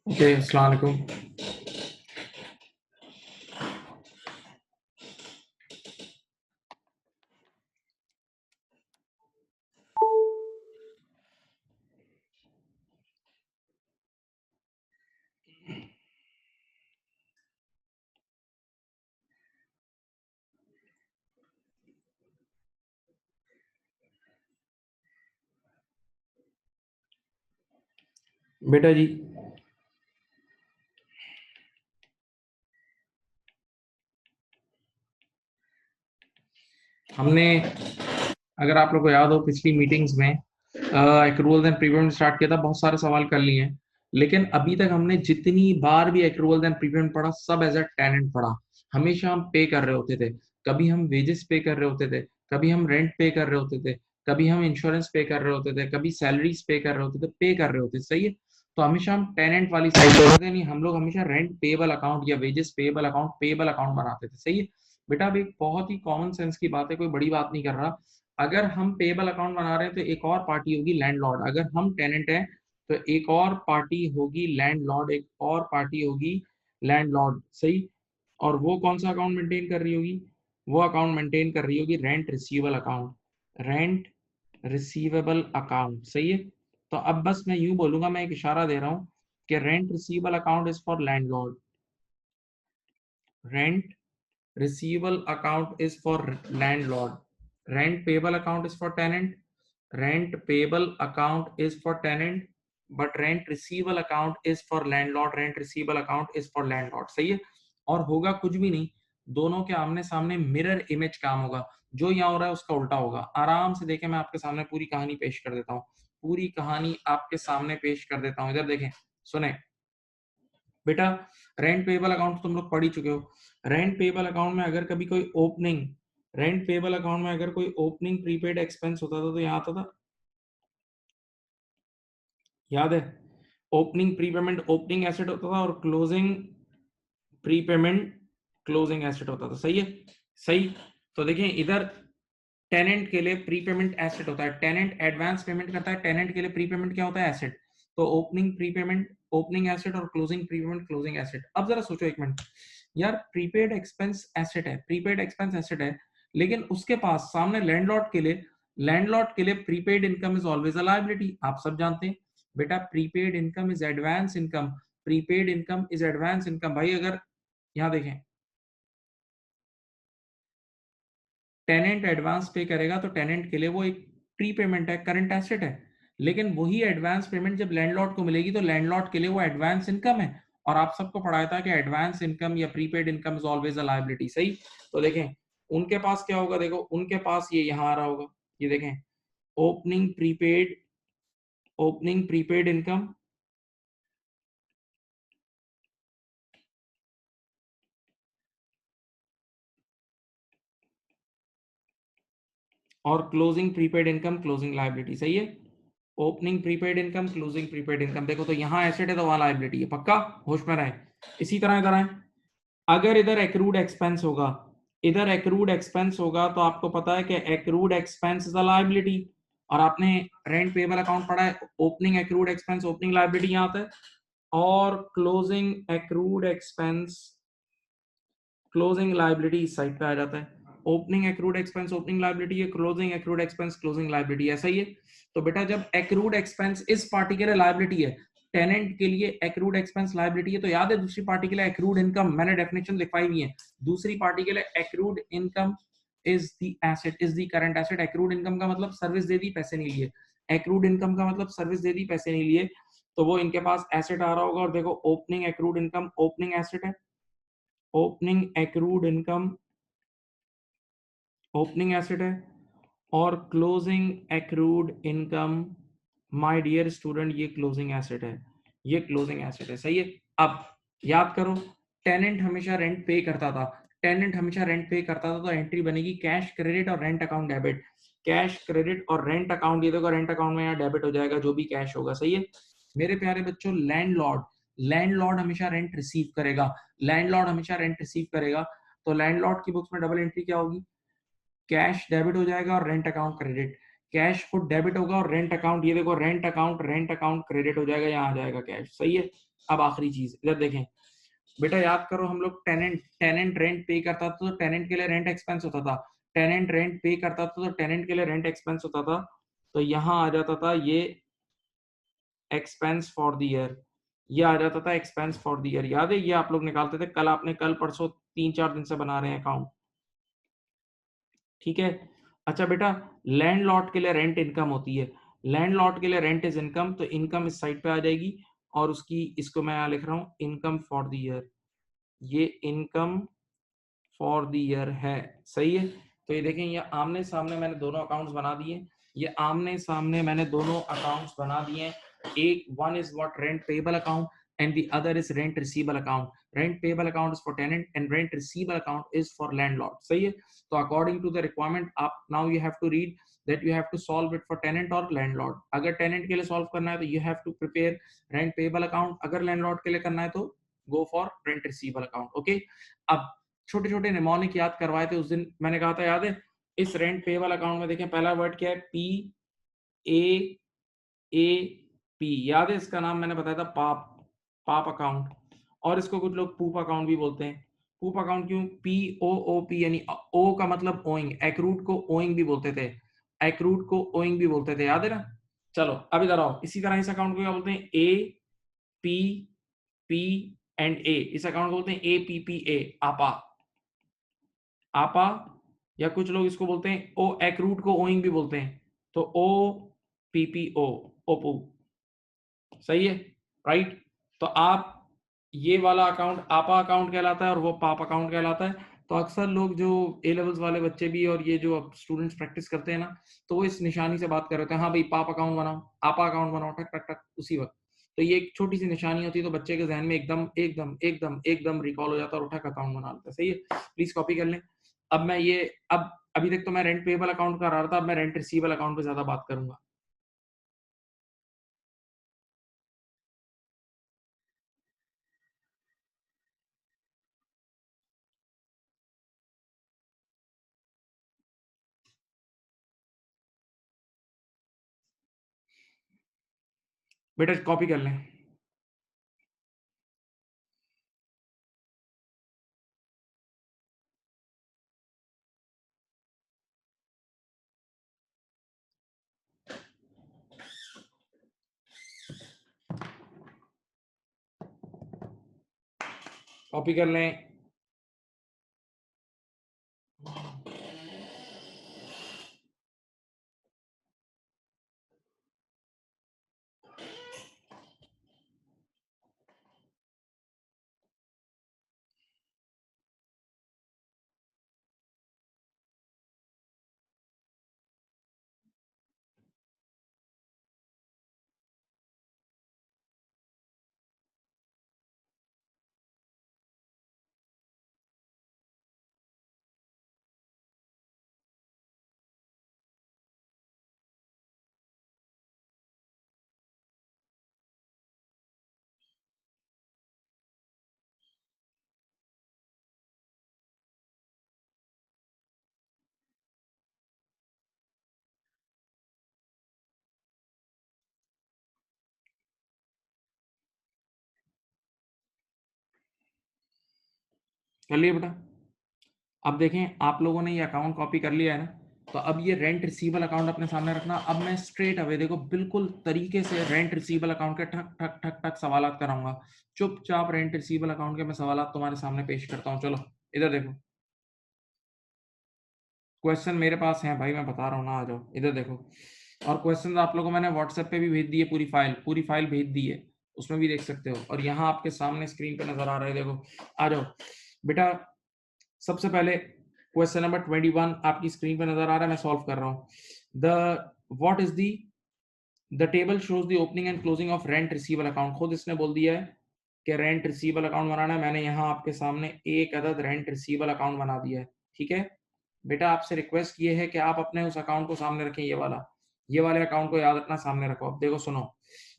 Okay, अस्सलाम वालेकुम। बेटा जी, हमने, अगर आप लोग को याद हो, पिछली मीटिंग्स में एक्रूवल्स एंड प्रीपेमेंट स्टार्ट किया था, बहुत सारे सवाल कर लिए हैं, लेकिन अभी तक हमने जितनी बार भी एक्रूवल्स एंड प्रीपेमेंट पढ़ा, सब एज अ टेनेंट पढ़ा। हमेशा हम पे कर रहे होते थे। कभी हम वेजेस पे कर रहे होते थे, कभी हम रेंट पे कर रहे होते थे, कभी हम इंश्योरेंस पे कर रहे होते थे, कभी सैलरीज पे कर रहे होते थे, पे कर रहे होते थे, सही है। तो हमेशा हम टेनेंट वाली साइड पे होते नहीं, हम लोग हमेशा रेंट पेबल अकाउंट या वेजेस पेबल अकाउंट बनाते थे, सही है। बेटा अब एक बहुत ही कॉमन सेंस की बात है, कोई बड़ी बात नहीं कर रहा। अगर हम पेबल अकाउंट बना रहे हैं तो एक और पार्टी होगी लैंडलॉर्ड। अगर हम टेनेंट हैं तो एक और पार्टी होगी लैंडलॉर्ड, एक और पार्टी होगी लैंडलॉर्ड, सही। और वो कौन सा अकाउंट मेंटेन कर रही होगी? वो अकाउंट मेंटेन कर रही होगी rent receivable account, rent receivable account, सही है। तो अब बस मैं यूं बोलूंगा, मैं एक इशारा दे रहा हूं कि rent receivable account is for landlord, rent receivable account is for landlord, rent payable account is for tenant, rent payable account is for tenant, but rent receivable account is for landlord, rent receivable account is for landlord, सही है। और होगा कुछ भी नहीं, दोनों के आमने सामने मिरर इमेज काम होगा। जो यहाँ हो रहा है उसका उल्टा होगा। आराम से देखें, मैं आपके सामने पूरी कहानी पेश कर देता हूँ, पूरी कहानी आपके सामने पेश कर देता हूँ। इधर देखें, सुने बेटा। रेंट पेबल अकाउंट तुम लोग पढ़ ही चुके हो। रेंट पेबल अकाउंट में अगर कभी कोई ओपनिंग, रेंट पेबल अकाउंट में अगर कोई ओपनिंग प्रीपेड एक्सपेंस होता था तो यहाँ आता था, याद है? ओपनिंग प्रीपेमेंट ओपनिंग एसेट होता था और क्लोजिंग प्रीपेमेंट क्लोजिंग एसेट होता था, सही है। सही। तो देखिए इधर टेनेंट के लिए प्रीपेमेंट एसेट होता है, टेनेंट एडवांस पेमेंट करता है, टेनेंट के लिए प्रीपेमेंट क्या होता है? एसेट। तो ओपनिंग प्रीपेमेंट ओपनिंग एसेट और क्लोजिंग प्रीपेमेंट क्लोजिंग एसेट। अब जरा सोचो एक मिनट, यार प्रीपेड एक्सपेंस एसेट है, प्रीपेड एक्सपेंस एसेट है, लेकिन उसके पास सामने लैंडलॉर्ड के लिए prepaid income is always a liability, आप सब जानते हैं। बेटा prepaid income is advance income, prepaid income is advance income. भाई अगर यहाँ देखें, टेनेंट एडवांस पे करेगा तो टेनेंट के लिए वो एक प्री पेमेंट है, करंट एसेट है। लेकिन वही एडवांस पेमेंट जब लैंडलॉर्ड को मिलेगी तो लैंडलॉर्ड के लिए वो एडवांस इनकम है। और आप सबको पढ़ाया था कि एडवांस इनकम या prepaid income is always a liability, सही। तो देखें उनके पास क्या होगा, देखो उनके पास ये यहाँ आ रहा होगा, ये देखें, opening prepaid, opening prepaid income और closing prepaid income closing liability, सही है। Opening prepaid income closing prepaid income. देखो तो यहाँ एसेट है तो वहां लायबिलिटी है, पक्का होश में रहे। इसी तरह इधर आए, अगर इधर एक्रूड एक्सपेंस होगा, इधर एक्रूड एक्सपेंस होगा तो आपको पता है कि accrued expense is a liability. और आपने रेंट पेबल अकाउंट पढ़ा है, opening accrued expense opening liability यहाँ आता है, और closing accrued expense closing liability इस साइड पे आ जाता है। Opening accrued expense opening liability है, closing accrued expense closing liability, ऐसा ही है। तो बेटा जब एक्रूड एक्सपेंस इस पार्टी के लिए लायबिलिटी है, टेनेंट के लिए एक्रूड एक्सपेंस लायबिलिटी है, तो याद है दूसरी पार्टी के लिए एक्रूड इनकम, मैंने डेफिनेशन लिखवाई हुई है। दूसरी पार्टी के लिए accrued income is the asset, is the current asset. Accrued income का मतलब सर्विस दे दी पैसे नहीं लिए, एक्रूड इनकम का मतलब सर्विस दे दी पैसे नहीं लिए। तो वो इनके पास एसेट आ रहा होगा। और देखो opening accrued income opening asset है, opening accrued income opening asset है, और closing accrued income, my dear student, ये क्लोजिंग एसेट है, ये क्लोजिंग एसेट है, सही है। अब याद करो, टेनेंट हमेशा रेंट पे करता था, टेनेंट हमेशा रेंट पे करता था, तो एंट्री बनेगी कैश क्रेडिट और rent account debit. Cash credit और रेंट अकाउंट, ये देखो रेंट अकाउंट में यहाँ डेबिट हो जाएगा जो भी कैश होगा, सही है। मेरे प्यारे बच्चों, लैंडलॉर्ड, लैंडलॉर्ड हमेशा रेंट रिसीव करेगा, लैंडलॉर्ड हमेशा रेंट रिसीव करेगा। तो लैंडलॉर्ड की बुक्स में डबल एंट्री क्या होगी? कैश डेबिट हो जाएगा और rent account credit. Cash foot debit होगा और रेंट अकाउंट, ये देखो रेंट अकाउंट क्रेडिट हो जाएगा, यहाँ आ जाएगा कैश। सही है। अब आखिरी चीज इधर देखें बेटा, याद करो हम लोग टेनेंट रेंट पे करता था तो टेनेंट के लिए रेंट एक्सपेंस होता था, टेनेंट रेंट पे करता था तो टेनेंट के लिए रेंट एक्सपेंस होता था। तो यहाँ आ जाता था ये एक्सपेंस फॉर द ईयर, ये आ जाता था एक्सपेंस फॉर द ईयर। याद है ये आप लोग निकालते थे, कल आपने कल परसों 3-4 दिन से बना रहे हैं अकाउंट। ठीक है। अच्छा बेटा, लैंडलॉर्ड के लिए रेंट इनकम होती है, लैंडलॉर्ड के लिए रेंट इज इनकम, तो इनकम इस साइड पे आ जाएगी और उसकी इसको मैं यहां लिख रहा हूं इनकम फॉर द ईयर, ये इनकम फॉर द ईयर है। सही है। तो ये देखें, ये आमने सामने मैंने दोनों अकाउंट्स बना दिए, ये आमने सामने मैंने दोनों अकाउंट्स बना दिए। एक one is what rent payable account and the other is rent receivable account. Rent payable account is for tenant and rent receivable account is for landlord. सही है। तो according to the requirement आप now you have to read that you have to solve it for tenant or landlord. अगर tenant के लिए solve करना है तो you have to prepare rent payable account, अगर landlord के लिए करना है तो go for rent receivable account. Okay? अब छोटे छोटे निमोनिक याद करवाए थे उस दिन, मैंने कहा था याद है, इस रेंट पेबल अकाउंट में देखें पहला वर्ड क्या है, पी ए ए पी, याद है इसका नाम मैंने बताया था पाप, पाप अकाउंट, और इसको कुछ लोग पूप अकाउंट भी बोलते हैं। पूप अकाउंट क्यों, पी ओ ओ पी, यानी ओ का मतलब ओइंग, एक्रूट को ओइंग भी बोलते थे, एक्रूट को ओइंग भी बोलते थे, याद है ना। चलो अब इधर आओ, इसी तरह इस अकाउंट को क्या बोलते हैं, ए पी पी एंड ए, इस अकाउंट को बोलते हैं ए पी पी ए, आपा, आपा, या कुछ लोग इसको बोलते हैं ओ, एक्रूट को ओइंग भी बोलते हैं, तो ओ पी पी ओ, ओपू। सही है। राइट। तो आप ये वाला अकाउंट आपा अकाउंट कहलाता है और वो पाप अकाउंट कहलाता है। तो अक्सर लोग जो ए लेवल्स वाले बच्चे भी और ये जो अब स्टूडेंट्स प्रैक्टिस करते हैं ना, तो वो इस निशानी से बात कर रहे होते हैं, हाँ भाई पाप अकाउंट बनाओ, आपा अकाउंट बनाओ, टक टक टक उसी वक्त। तो ये एक छोटी सी निशानी होती है, तो बच्चे के जहन में एकदम एकदम एकदम एकदम रिकॉल हो जाता है और उठा अकाउंट बना लेता है। सही है। प्लीज कॉपी कर लें। अब मैं ये अब अभी तक तो मैं रेंट पेबल अकाउंट कर रहा था, अब मैं रेंट रिसीवेबल अकाउंट पे ज्यादा बात करूंगा। बेटा कॉपी कर लें। कॉपी कर लें। कर लिया बेटा। अब देखें आप लोगों ने ये अकाउंट कॉपी कर लिया है ना, तो अब ये रेंट रिसीवेबल अकाउंट अपने सामने रखना। अब मैं स्ट्रेट अवे देखो बिल्कुल तरीके से रेंट रिसीवेबल अकाउंट के ठक ठक ठक ठक सवालात कराऊंगा। चुपचाप रेंट रिसीवेबल अकाउंट के मैं सवालात तुम्हारे सामने पेश करता हूँ। चलो इधर देखो, क्वेश्चन मेरे पास है भाई, मैं बता रहा हूँ ना, आ जाओ इधर देखो। और क्वेश्चन आप लोगों को मैंने व्हाट्सएप पे भी भेज दी है, पूरी फाइल भेज दी है, उसमें भी देख सकते हो, और यहाँ आपके सामने स्क्रीन पे नजर आ रहा है, देखो आ जाओ बेटा। सबसे पहले क्वेश्चन नंबर 21 आपकी स्क्रीन पे नजर आ रहा है, मैं सॉल्व कर रहा हूँ। The what is the table shows the opening and closing of rent receivable account. खुद इसने बोल दिया है कि रेंट रिसीवेबल अकाउंट बनाना है, मैंने यहाँ आपके सामने एक अदद रेंट रिसीवेबल अकाउंट बना दिया है। ठीक है बेटा, आपसे रिक्वेस्ट ये है कि आप अपने उस अकाउंट को सामने रखें, ये वाले अकाउंट को याद रखना, सामने रखो। अब देखो सुनो,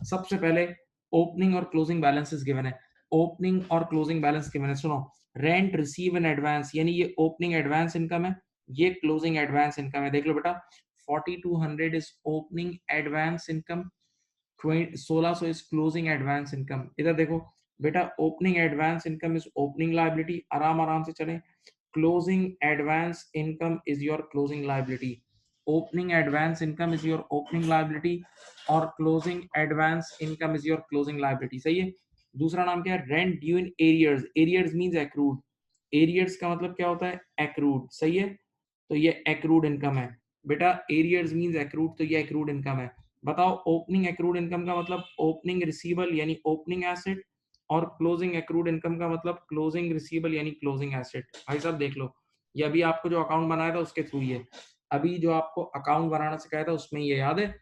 सबसे पहले ओपनिंग और क्लोजिंग बैलेंसेस गिवन है, ओपनिंग और क्लोजिंग बैलेंस गिवन है। सुनो, रेंट रिसीव इन एडवांस, यानी ये ओपनिंग एडवांस इनकम है, ये क्लोजिंग एडवांस इनकम है। देख लो बेटा, 4200 is opening advance income, 1600 is closing advance income. इधर देखो बेटा, opening advance income is opening liability, आराम आराम से चलें। Closing advance income is your closing liability, opening advance income is your opening liability और closing advance income is your closing liability. सही है। दूसरा नाम क्या है? Rent due in arrears, arrears means accrued, arrears का मतलब क्या होता है? एक्रूड। सही है, तो ये एक्रूड इनकम है बेटा, एरियर्स मींस एक्रूड, तो ये एक्रूड इनकम है। बताओ ओपनिंग एक्रूड इनकम का मतलब ओपनिंग रिसीवेबल यानी ओपनिंग एसेट, और क्लोजिंग एक्रूड इनकम का मतलब क्लोजिंग रिसीवेबल यानी क्लोजिंग एसेट। भाई साहब देख लो, ये अभी आपको जो अकाउंट बनाया था उसके थ्रू ये, अभी जो आपको अकाउंट बनाना सिखाया था उसमें ये याद है,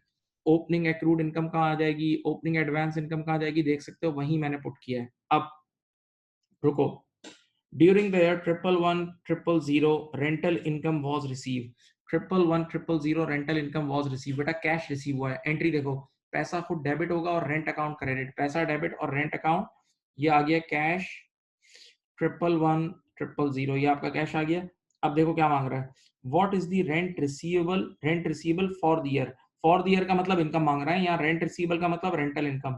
ओपनिंग एक्रूड इनकम कहाँ आ जाएगी, ओपनिंग एडवांस इनकम कहाँ आ जाएगी, देख सकते हो वहीं मैंने पुट किया है। अब रुको, during the year 1110 rental income was receive, 1110 rental income was receive, बेटा कैश रिसीव हुआ है। एंट्री देखो, पैसा खुद डेबिट होगा और रेंट अकाउंट क्रेडिट, पैसा डेबिट और रेंट अकाउंट, ये आ गया कैश 1110, ये आपका कैश आ गया। अब देखो क्या मांग रहा है, what is the rent receivable, rent receivable for the year, for the year का मतलब इनकम मांग रहा है, यहाँ रेंट रिसीवेबल का मतलब रेंटल इनकम,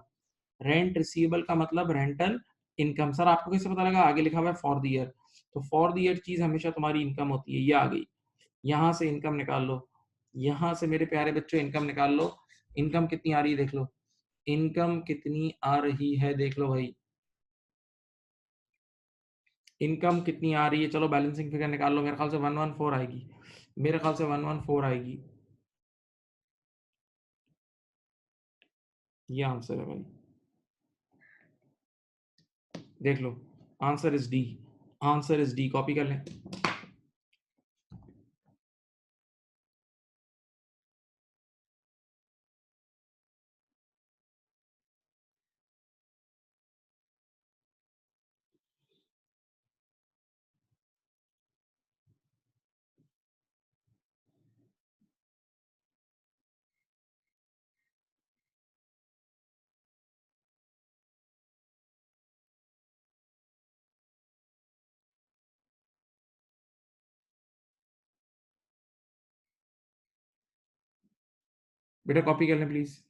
रेंट रिसीवेबल का मतलब रेंटल इनकम। सर आपको कैसे पता लगा? आगे लिखा हुआ है फॉर द ईयर, तो फॉर द ईयर चीज हमेशा तुम्हारी इनकम होती है। ये आ गई, यहां से इनकम निकाल लो, यहां से मेरे प्यारे बच्चों इनकम निकाल लो। इनकम कितनी आ रही है देख लो, इनकम कितनी आ रही है देख लो भाई, इनकम कितनी आ रही है। चलो बैलेंसिंग फिगर निकाल लो, मेरे ख्याल से 114 आएगी, मेरे ख्याल से 114 आएगी, ये आंसर है भाई, देख लो, answer is D, answer is D, copy कर लें। बेटा कॉपी कर लें प्लीज।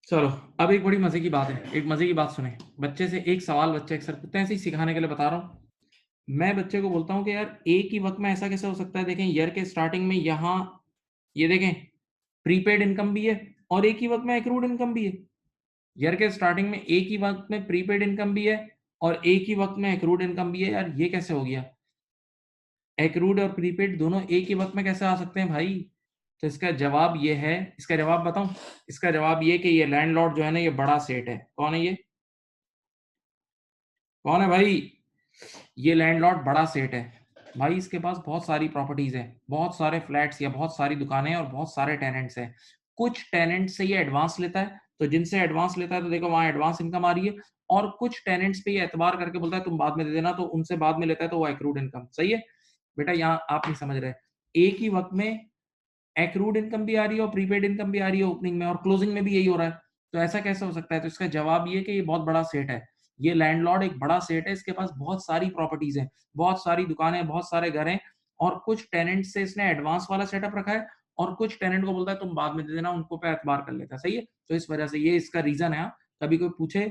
चलो, अब एक बड़ी मजे की बात है, एक मजे की बात सुने, बच्चे से एक सवाल बच्चे अक्सर पूछते हैं, ऐसे ही सिखाने के लिए बता रहा हूँ। मैं बच्चे को बोलता हूँ कि यार एक ही वक्त में ऐसा कैसे हो सकता है, देखें ईयर के स्टार्टिंग में यहाँ, ये देखें प्रीपेड इनकम भी है और एक ही वक्त में एक्रूड इनकम भी है। ईयर के स्टार्टिंग में एक ही वक्त में प्रीपेड इनकम भी है और एक ही वक्त में एक्रूड इनकम भी है। यार ये कैसे हो गया? एक्रूड और प्रीपेड दोनों एक ही वक्त में कैसे आ सकते हैं भाई? तो इसका जवाब ये है, इसका जवाब बताऊं, इसका जवाब ये कि ये लैंडलॉर्ड जो है ना, ये बड़ा सेठ है। कौन है ये? कौन है भाई? ये लैंडलॉर्ड बड़ा सेठ है भाई, इसके पास बहुत सारी प्रॉपर्टीज है, बहुत सारे फ्लैट्स या बहुत सारी दुकानें हैं और बहुत सारे टेनेंट्स हैं। कुछ टेनेंट से ये एडवांस लेता है, तो जिनसे एडवांस लेता है तो देखो वहां एडवांस इनकम आ रही है, और कुछ टेनेंट्स पे ये एतबार करके बोलता है तुम बाद में दे देना, तो उनसे बाद में लेता है, तो वो एक्रूड इनकम। सही है बेटा, यहाँ आप नहीं समझ रहे, एक ही वक्त में एक्रूड इनकम भी आ रही है और प्रीपेड इनकम भी आ रही है ओपनिंग में, और क्लोजिंग में भी यही हो रहा है, तो ऐसा कैसे हो सकता है? तो इसका जवाब ये कि ये बहुत बड़ा सेट है, ये लैंडलॉर्ड एक बड़ा सेट है, इसके पास बहुत सारी प्रॉपर्टीज हैं, बहुत सारी दुकानें, बहुत सारे घर हैं, और कुछ टेनेंट से इसने एडवांस वाला सेटअप रखा है, और कुछ टेनेंट को बोलता है तुम बाद में दे देना, उनको पे एतबार कर लेता है। सही है, तो इस वजह से ये इसका रीजन है। कभी कोई पूछे,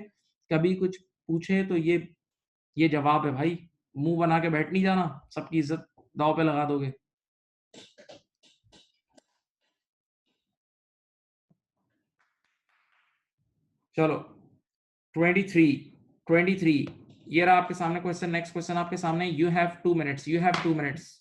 कभी कुछ पूछे तो ये जवाब है भाई, मुंह बना के बैठ नहीं जाना, सबकी इज्जत दाव पे लगा दोगे। चलो 23, 23, ये रहा आपके सामने क्वेश्चन। नेक्स्ट क्वेश्चन आपके सामने, you have 2 minutes, you have 2 minutes.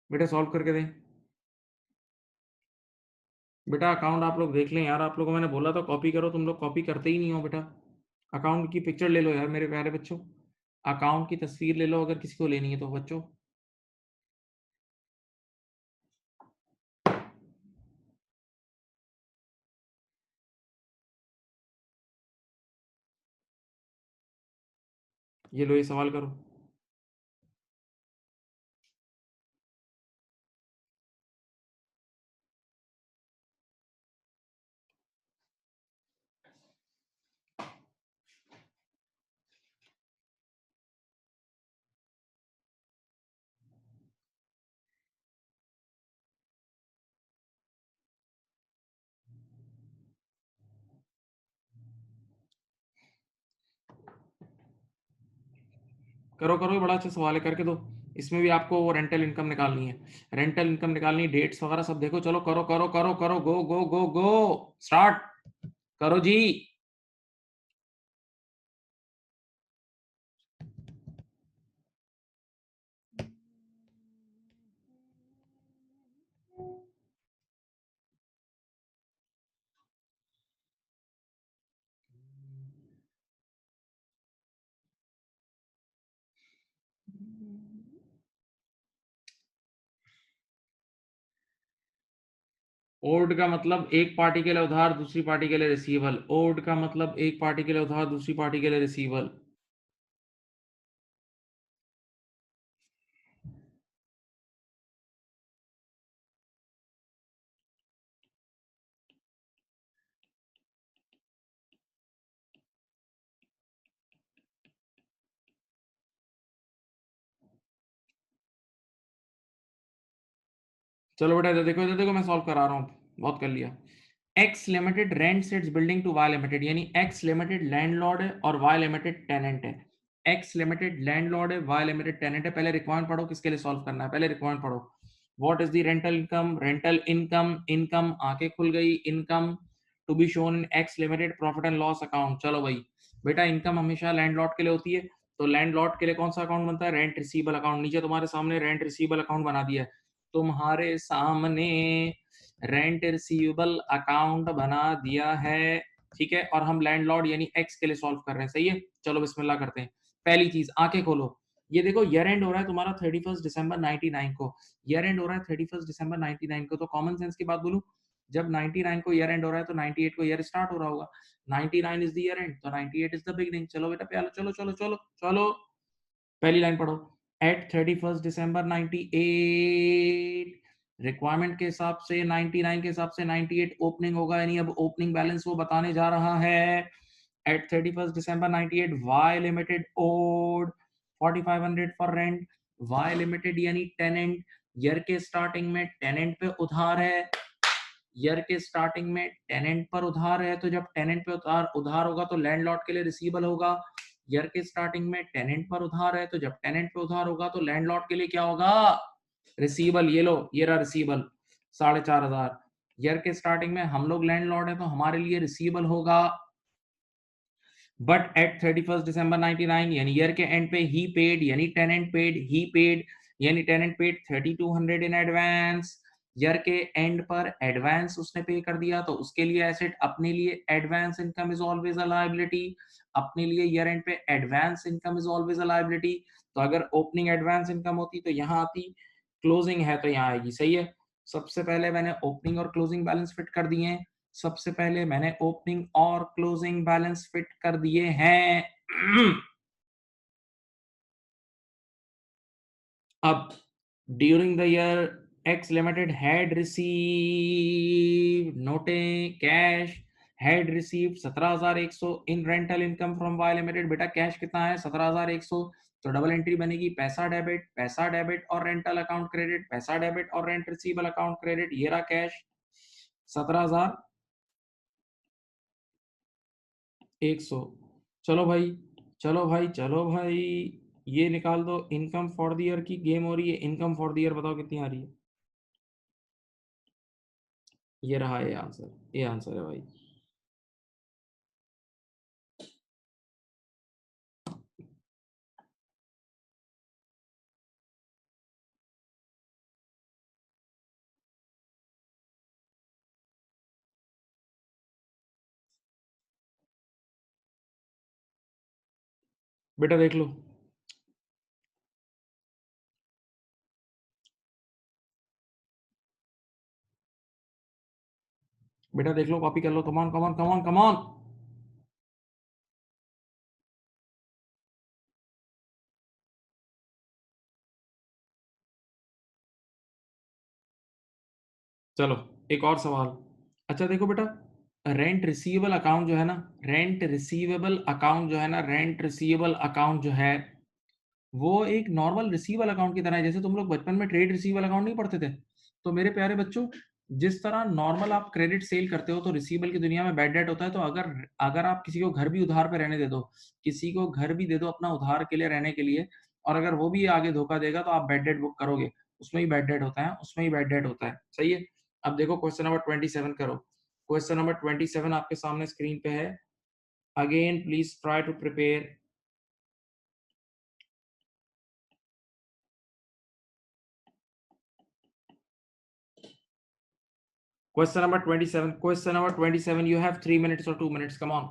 बेटा सॉल्व करके दें। बेटा अकाउंट आप लोग देख लें यार, आप लोगों को मैंने बोला था कॉपी करो, तुम लोग कॉपी करते ही नहीं हो बेटा। अकाउंट की पिक्चर ले लो यार मेरे प्यारे बच्चों, अकाउंट की तस्वीर ले लो अगर किसी को लेनी है तो बच्चों। ये लो, ये सवाल करो। करो करो, ये बड़ा अच्छा सवाल है, करके दो। इसमें भी आपको वो रेंटल इनकम निकालनी है, रेंटल इनकम निकालनी है, डेट्स वगैरह सब देखो। चलो करो करो करो करो, गो गो गो गो, स्टार्ट करो जी। ओड का मतलब एक पार्टी के लिए उधार, दूसरी पार्टी के लिए रिसीवल। ओड का मतलब एक पार्टी के लिए उधार, दूसरी पार्टी के लिए रिसीवल। चलो बेटा इधर देखो, मैं सॉल्व करा रहा हूँ, बहुत कर लिया। X limited rents its building to Y limited, यानी एक्स लिमिटेड लैंडलॉर्ड है और वाई लिमिटेड टेनेंट है। एक्स लिमिटेड लैंडलॉर्ड है, वाई लिमिटेड टेनेंट है। पहले रिक्वायरमेंट पढ़ो, किसके लिए सॉल्व करना है, पहले रिक्वायरमेंट पढ़ो। What is the rental income, rental income, income आके खुल गई, income to be shown in X limited profit and loss account. चलो भाई बेटा, इनकम हमेशा लैंडलॉर्ड के लिए होती है, तो लैंडलॉर्ड के लिए कौन सा अकाउंट बनता है, रेंट रिसीवेबल अकाउंट। नीचे तुम्हारे सामने रेंट रिसीवेबल अकाउंट बना दिया है, तुम्हारे सामने रेंट रिसीवेबल अकाउंट बना दिया है, ठीक है। और हम लैंडलॉर्ड यानी एक्स के लिए सॉल्व कर रहे हैं, सही है। चलो बिस्मिल्लाह करते हैं। पहली चीज, आंखें खोलो। ये देखो ईयर एंड हो रहा है तुम्हारा 31 दिसंबर 99 को, ईयर एंड हो रहा है 31 दिसंबर 99 को, तो कॉमन सेंस की बात बोलूं, जब 99 को ईयर एंड हो रहा है तो 98 को ईयर स्टार्ट हो रहा होगा। 99 इज द ईयर एंड, तो 98 इज द बिगनिंग। चलो बेटा प्यालो, चलो चलो चलो चलो, पहली लाइन पढ़ो। एट 31 दिसंबर 98, रिक्वायरमेंट के हिसाब से 99 के हिसाब से 98 ओपनिंग होगा, यानी अब ओपनिंग बैलेंस वो बताने जा रहा है। At 31 December 98 Y limited owed 4500 for rent. Y limited यानी टेनेंट, ईयर के स्टार्टिंग में टेनेंट पे उधार है, ईयर के स्टार्टिंग में टेनेंट पर उधार है, तो जब टेनेंट पे उधार उधार होगा तो लैंडलॉर्ड के लिए रिसीवेबल होगा। ईयर के स्टार्टिंग में टेनेंट पर उधार है, तो जब टेनेंट पे उधार होगा तो लैंडलॉर्ड के लिए क्या होगा, रिसीवेबल। ये लो, ये रहा रिसीवेबल 4500। ईयर के स्टार्टिंग में हम लोग लैंडलॉर्ड है तो हमारे लिए रिसीवेबल होगा, बट एट 31 दिसंबर 99 यानी ईयर के एंड पे ही पेड, यानी टेनेंट पेड, ही पेड यानी tenant paid 3200 in advance. Year के एंड पर एडवांस उसने पे कर दिया, तो उसके लिए एसेट, अपने लिए advance income is always a liability, अपने लिए ईयर एंड पे advance income is always a liability. तो अगर ओपनिंग एडवांस इनकम होती तो यहाँ आती, क्लोजिंग है तो यहाँ आएगी, सही है। सबसे पहले मैंने ओपनिंग और क्लोजिंग बैलेंस फिट कर दिए हैं। सबसे पहले मैंने ओपनिंग और क्लोजिंग बैलेंस फिट कर दिए हैं। अब during the year X Limited had received नोटें cash had received 17,100 in rental income from Y Limited। बेटा कैश कितना है 17,100, तो डबल एंट्री बनेगी पैसा डेबिट और रेंटल अकाउंट क्रेडिट, पैसा डेबिट और रेंट रिसीवेबल अकाउंट क्रेडिट। ये रहा कैश 17,100। चलो भाई चलो भाई चलो भाई, ये निकाल दो। इनकम फॉर द ईयर की गेम हो रही है। इनकम फॉर द ईयर बताओ कितनी आ रही है। ये रहा ये आंसर, ये आंसर है भाई। बेटा देख लो, बेटा देख लो, कॉपी कर लो। कमान कमान कमान कमान। चलो एक और सवाल। अच्छा देखो बेटा, रेंट रिसीवेबल अकाउंट जो है ना, रेंट रिसीवेबल अकाउंट जो है ना, रेंट रिसीवेबल अकाउंट जो है वो एक नॉर्मल रिसीवेबल अकाउंट की तरह है। जैसे तुम लोग बचपन में ट्रेड रिसीवेबल अकाउंट नहीं पढ़ते थे, तो मेरे प्यारे बच्चों, जिस तरह नॉर्मल आप क्रेडिट सेल करते हो तो रिसीवेबल की दुनिया में बैड डेट होता है। तो अगर अगर आप किसी को घर भी उधार पे रहने दे दो, किसी को घर भी दे दो अपना उधार के लिए रहने के लिए, और अगर वो भी आगे धोखा देगा तो आप बैड डेट बुक करोगे। उसमें ही बैड डेट होता है, उसमें ही बैड डेट होता है। सही है। अब देखो क्वेश्चन नंबर 27 करो। क्वेश्चन नंबर 27 आपके सामने स्क्रीन पे है। Again please try to prepare. Question number 27. Question number 27. You have 3 minutes or 2 minutes. Come on.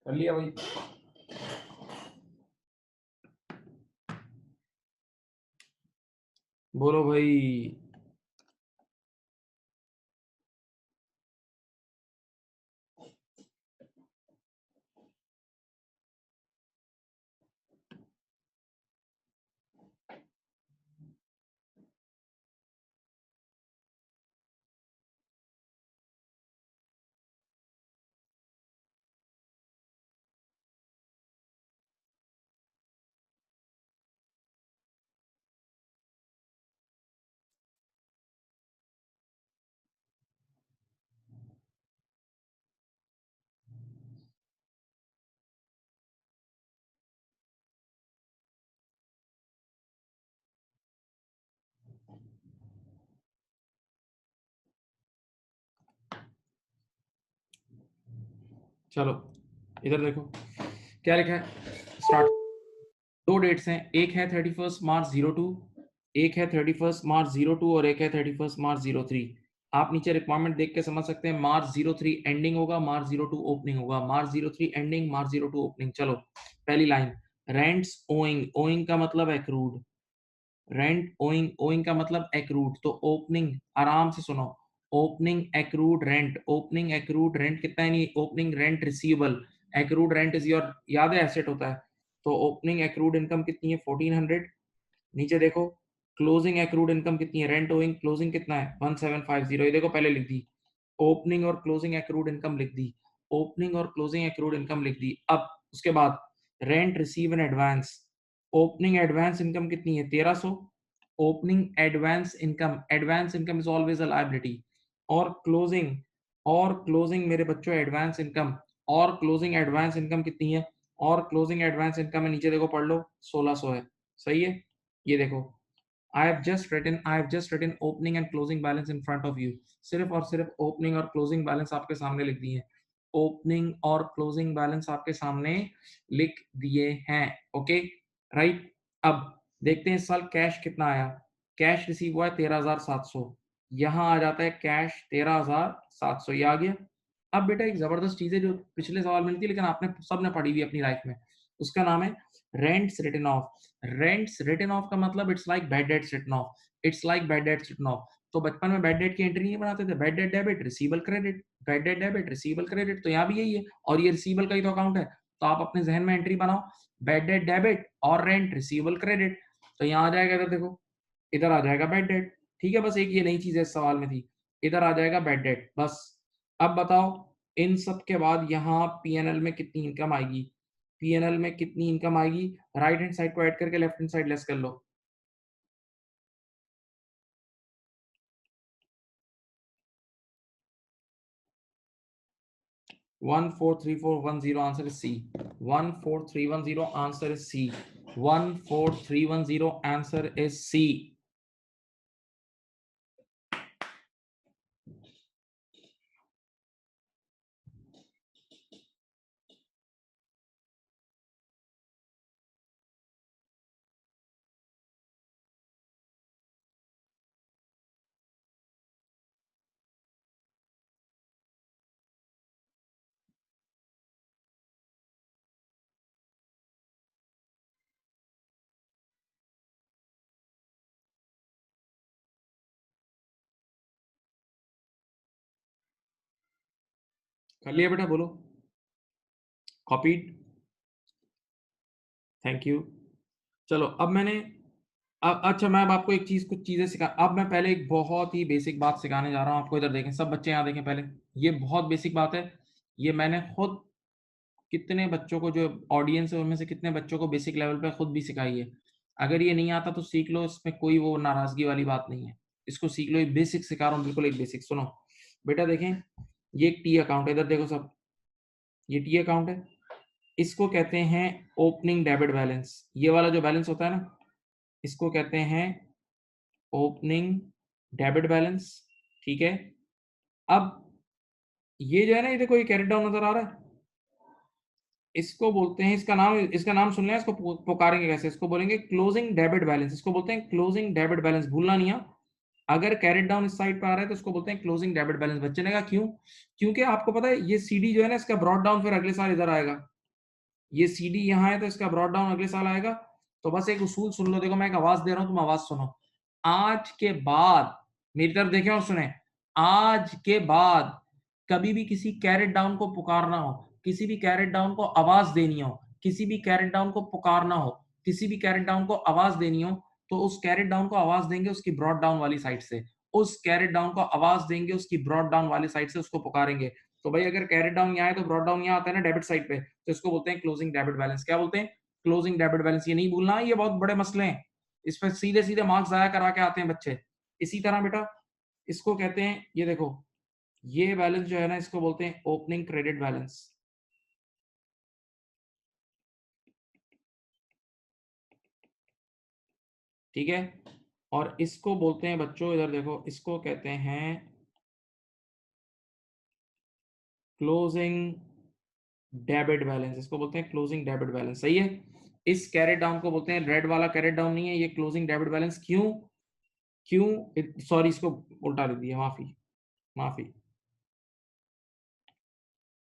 कर लिया भाई। बोलो भाई। चलो इधर देखो क्या लिखा है। स्टार्ट। दो डेट्स हैं, एक है 31 मार्च 02, एक है 31 मार्च 02 और एक है 31 मार्च 03। आप नीचे रिक्वायरमेंट देख के समझ सकते हैं। March 03 एंडिंग होगा, March 02 ओपनिंग होगा। March 03 ending, March 02 opening. चलो पहली लाइन, रेंट्स ओइंग। ओइंग का मतलब एक्रूड। रेंट ओइंग, ओइंग का मतलब एक्रूड। तो ओपनिंग, आराम से सुनो, opening accrued rent, opening accrued rent कितना है? नहीं, opening rent receivable. Accrued rent is your, याद है एसेट होता है, तो ओपनिंग एक्रूड इनकम कितनी है 1400, नीचे देखो क्लोजिंग एक्रूड इनकम कितनी है, रेंट ओइंग क्लोजिंग कितना है 1750, ये देखो पहले लिख दी, ओपनिंग और क्लोजिंग एक्रूड इनकम लिख दी, ओपनिंग और क्लोजिंग एक्रूड इनकम लिख दी। अब उसके बाद rent receive in advance, opening advance income कितनी है 1300, opening advance income is always a liability, और क्लोजिंग मेरे बच्चों एडवांस इनकम, और क्लोजिंग एडवांस इनकम कितनी है, और क्लोजिंग एडवांस इनकम है नीचे देखो पढ़ लो 1600 है, सही है। ये देखो I have just written opening and closing balance in front of you, सिर्फ और सिर्फ ओपनिंग और क्लोजिंग बैलेंस आपके सामने लिख दिए, ओपनिंग और क्लोजिंग बैलेंस आपके सामने लिख दिए हैं, ओके राइट। अब देखते हैं इस साल कैश कितना आया, कैश रिसीव हुआ है 13,700, यहाँ आ जाता है कैश 13,700, ये आ गया। अब बेटा एक जबरदस्त चीज है जो पिछले सवाल में नहीं थी लेकिन आपने सबने पढ़ी हुई अपनी लाइफ में, उसका नाम है rents written off. Rents written off का मतलब it's like bad debts written off, it's like bad debts written off. तो बचपन में बैड डेट की एंट्री नहीं बनाते थे, bad debt debit receivable credit, bad debt debit receivable credit, तो यहाँ भी यही है, और ये रिसीवेबल का ही तो अकाउंट है, तो आप अपने जहन में एंट्री बनाओ बैड डेट डेबिट और रेंट रिसीवेबल क्रेडिट, तो यहाँ आ जाएगा, इधर देखो इधर आ जाएगा बैड डेट, ठीक है, बस एक ये नई चीज है इस सवाल में थी, इधर आ जाएगा बैड डेट बस। अब बताओ इन सब के बाद यहाँ पीएनएल में कितनी इनकम आएगी, पीएनएल में कितनी इनकम आएगी, राइट हैंड साइड को ऐड करके लेफ्ट हैंड साइड लेस कर लो, 143410, answer is C, 14310 answer is C, 14310 answer is C. कर लिया बेटा, बोलो कॉपीड, थैंक यू। चलो अब मैंने, अब अच्छा मैं अब आपको एक चीज, कुछ चीजें सिखा, अब मैं पहले एक बहुत ही बेसिक बात सिखाने जा रहा हूँ आपको, इधर देखें सब बच्चे यहाँ देखें पहले, ये बहुत बेसिक बात है, ये मैंने खुद कितने बच्चों को, जो ऑडियंस है उनमें से कितने बच्चों को बेसिक लेवल पे खुद भी सिखाई है, अगर ये नहीं आता तो सीख लो, इसमें कोई वो नाराजगी वाली बात नहीं है, इसको सीख लो, एक बेसिक सिखा रहा हूँ बिल्कुल, एक बेसिक सुनो बेटा, देखें ये एक टी अकाउंट है, इधर देखो सब, ये टी अकाउंट है, इसको कहते हैं ओपनिंग डेबिट बैलेंस, ये वाला जो बैलेंस होता है ना, इसको कहते हैं ओपनिंग डेबिट बैलेंस, ठीक है। अब ये जो है ना, ये देखो ये कैरेट डाउन नजर आ रहा है, इसको बोलते हैं, इसका नाम सुन लें, इसको पुकारेंगे कैसे, इसको बोलेंगे क्लोजिंग डेबिट बैलेंस, इसको बोलते हैं क्लोजिंग डेबिट बैलेंस, भूलना नहीं है, अगर कैरेट डाउन इस साइड पे आ रहा है तो इसको बोलते हैं क्लोजिंग डेबिट बैलेंस। बच्चे ने कहा क्यों, क्योंकि आपको पता है ये सीडी जो है ना, इसका ब्रॉड डाउन फिर अगले साल इधर आएगा, ये सीडी यहाँ है तो इसका ब्रॉड डाउन अगले साल आएगा, तो बस एक उसूल सुन लो, देखो मैं एक आवाज दे रहा हूं, तुम आवाज सुनो, आज के बाद मेरी तरफ देखें और सुने, आज के बाद कभी भी किसी कैरेट डाउन को पुकारना हो, किसी भी कैरेट डाउन को आवाज देनी हो, किसी भी कैरेट डाउन को पुकारना हो, किसी भी कैरेट डाउन को आवाज देनी हो, तो उस कैरेट डाउन को आवाज देंगे उसकी ब्रॉड डाउन वाली साइड से, उस कैरेट डाउन को आवाज देंगे उसकी ब्रॉड डाउन वाली साइड से, उसको पुकारेंगे। तो भाई अगर कैरेट डाउन यहाँ है तो ब्रॉड डाउन यहाँ आता है ना डेबिट साइड पे, तो इसको बोलते हैं क्लोजिंग डेबिट बैलेंस। क्या बोलते हैं, क्लोजिंग डेबिट बैलेंस, ये नहीं भूलना, ये बहुत बड़े मसले हैं, इस पर सीधे सीधे मार्क्स जाया करा के आते हैं बच्चे। इसी तरह बेटा इसको कहते हैं, ये देखो ये बैलेंस जो है ना, इसको बोलते हैं ओपनिंग क्रेडिट बैलेंस, ठीक है। और इसको बोलते हैं बच्चों, इधर देखो, इसको कहते हैं क्लोजिंग डेबिट बैलेंस, इसको बोलते हैं क्लोजिंग डेबिट बैलेंस, सही है। इस कैरेट डाउन को बोलते हैं, रेड वाला कैरेट डाउन नहीं है, ये क्लोजिंग डेबिट बैलेंस, क्यों, क्यों सॉरी इसको उल्टा दे दिया, माफी माफी,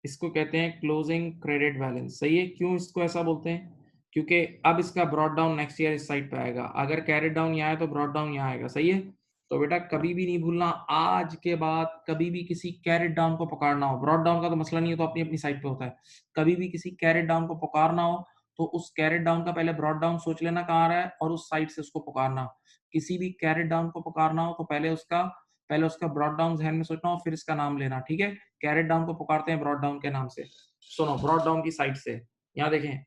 इसको कहते हैं क्लोजिंग क्रेडिट बैलेंस, सही है। क्यों इसको ऐसा बोलते हैं, क्योंकि अब इसका ब्रॉड डाउन नेक्स्ट ईयर इस साइड पे आएगा, अगर कैरेट डाउन यहाँ है तो ब्रॉड डाउन यहाँ आएगा, सही है। तो बेटा कभी भी नहीं भूलना, आज के बाद कभी भी किसी कैरेट डाउन को पकड़ना हो, ब्रॉड डाउन का तो मसला नहीं हो, तो अपनी अपनी साइड पे होता है, कभी भी किसी कैरेट डाउन को पुकारना हो तो उस कैरेट डाउन का पहले ब्रॉड डाउन सोच लेना कहाँ आ रहा है और उस साइड से उसको पुकारना। किसी भी कैरेट डाउन को पुकारना हो तो पहले उसका ब्रॉड डाउन ज़हन में सोचना और फिर इसका नाम लेना, ठीक है? कैरेट डाउन को पुकारते हैं ब्रॉड डाउन के नाम से। सुनो, ब्रॉड डाउन की साइड से, यहाँ देखें,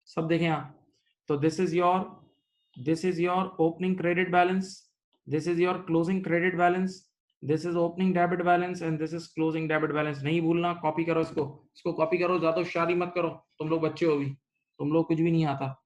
सब देखें यहाँ। तो this is your opening credit balance, this is your closing credit balance, this is opening debit balance and this is closing debit balance. नहीं भूलना, कॉपी करो इसको कॉपी करो, ज्यादा होशियारी मत करो, तुम लोग बच्चे हो भी, तुम लोग कुछ भी नहीं आता।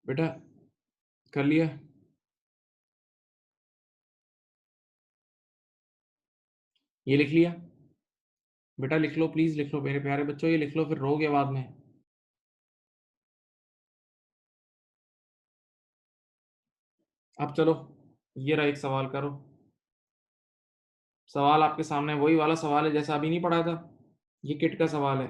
बेटा कर लिया? ये लिख लिया? बेटा लिख लो, प्लीज लिख लो मेरे प्यारे बच्चों, ये लिख लो, फिर रोगे बाद में। अब चलो, ये रहा एक सवाल, करो। सवाल आपके सामने वही वाला सवाल है जैसा अभी नहीं पढ़ा था, ये किट का सवाल है,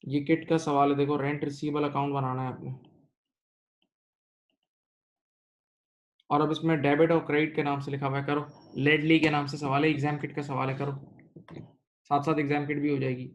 ये किट का सवाल है, देखो रेंट रिसीवेबल अकाउंट बनाना है आपने, और अब इसमें डेबिट और क्रेडिट के नाम से लिखा हुआ है, करो। लेडली के नाम से सवाल है, एग्जाम किट का सवाल है, करो, साथ साथ एग्जाम किट भी हो जाएगी।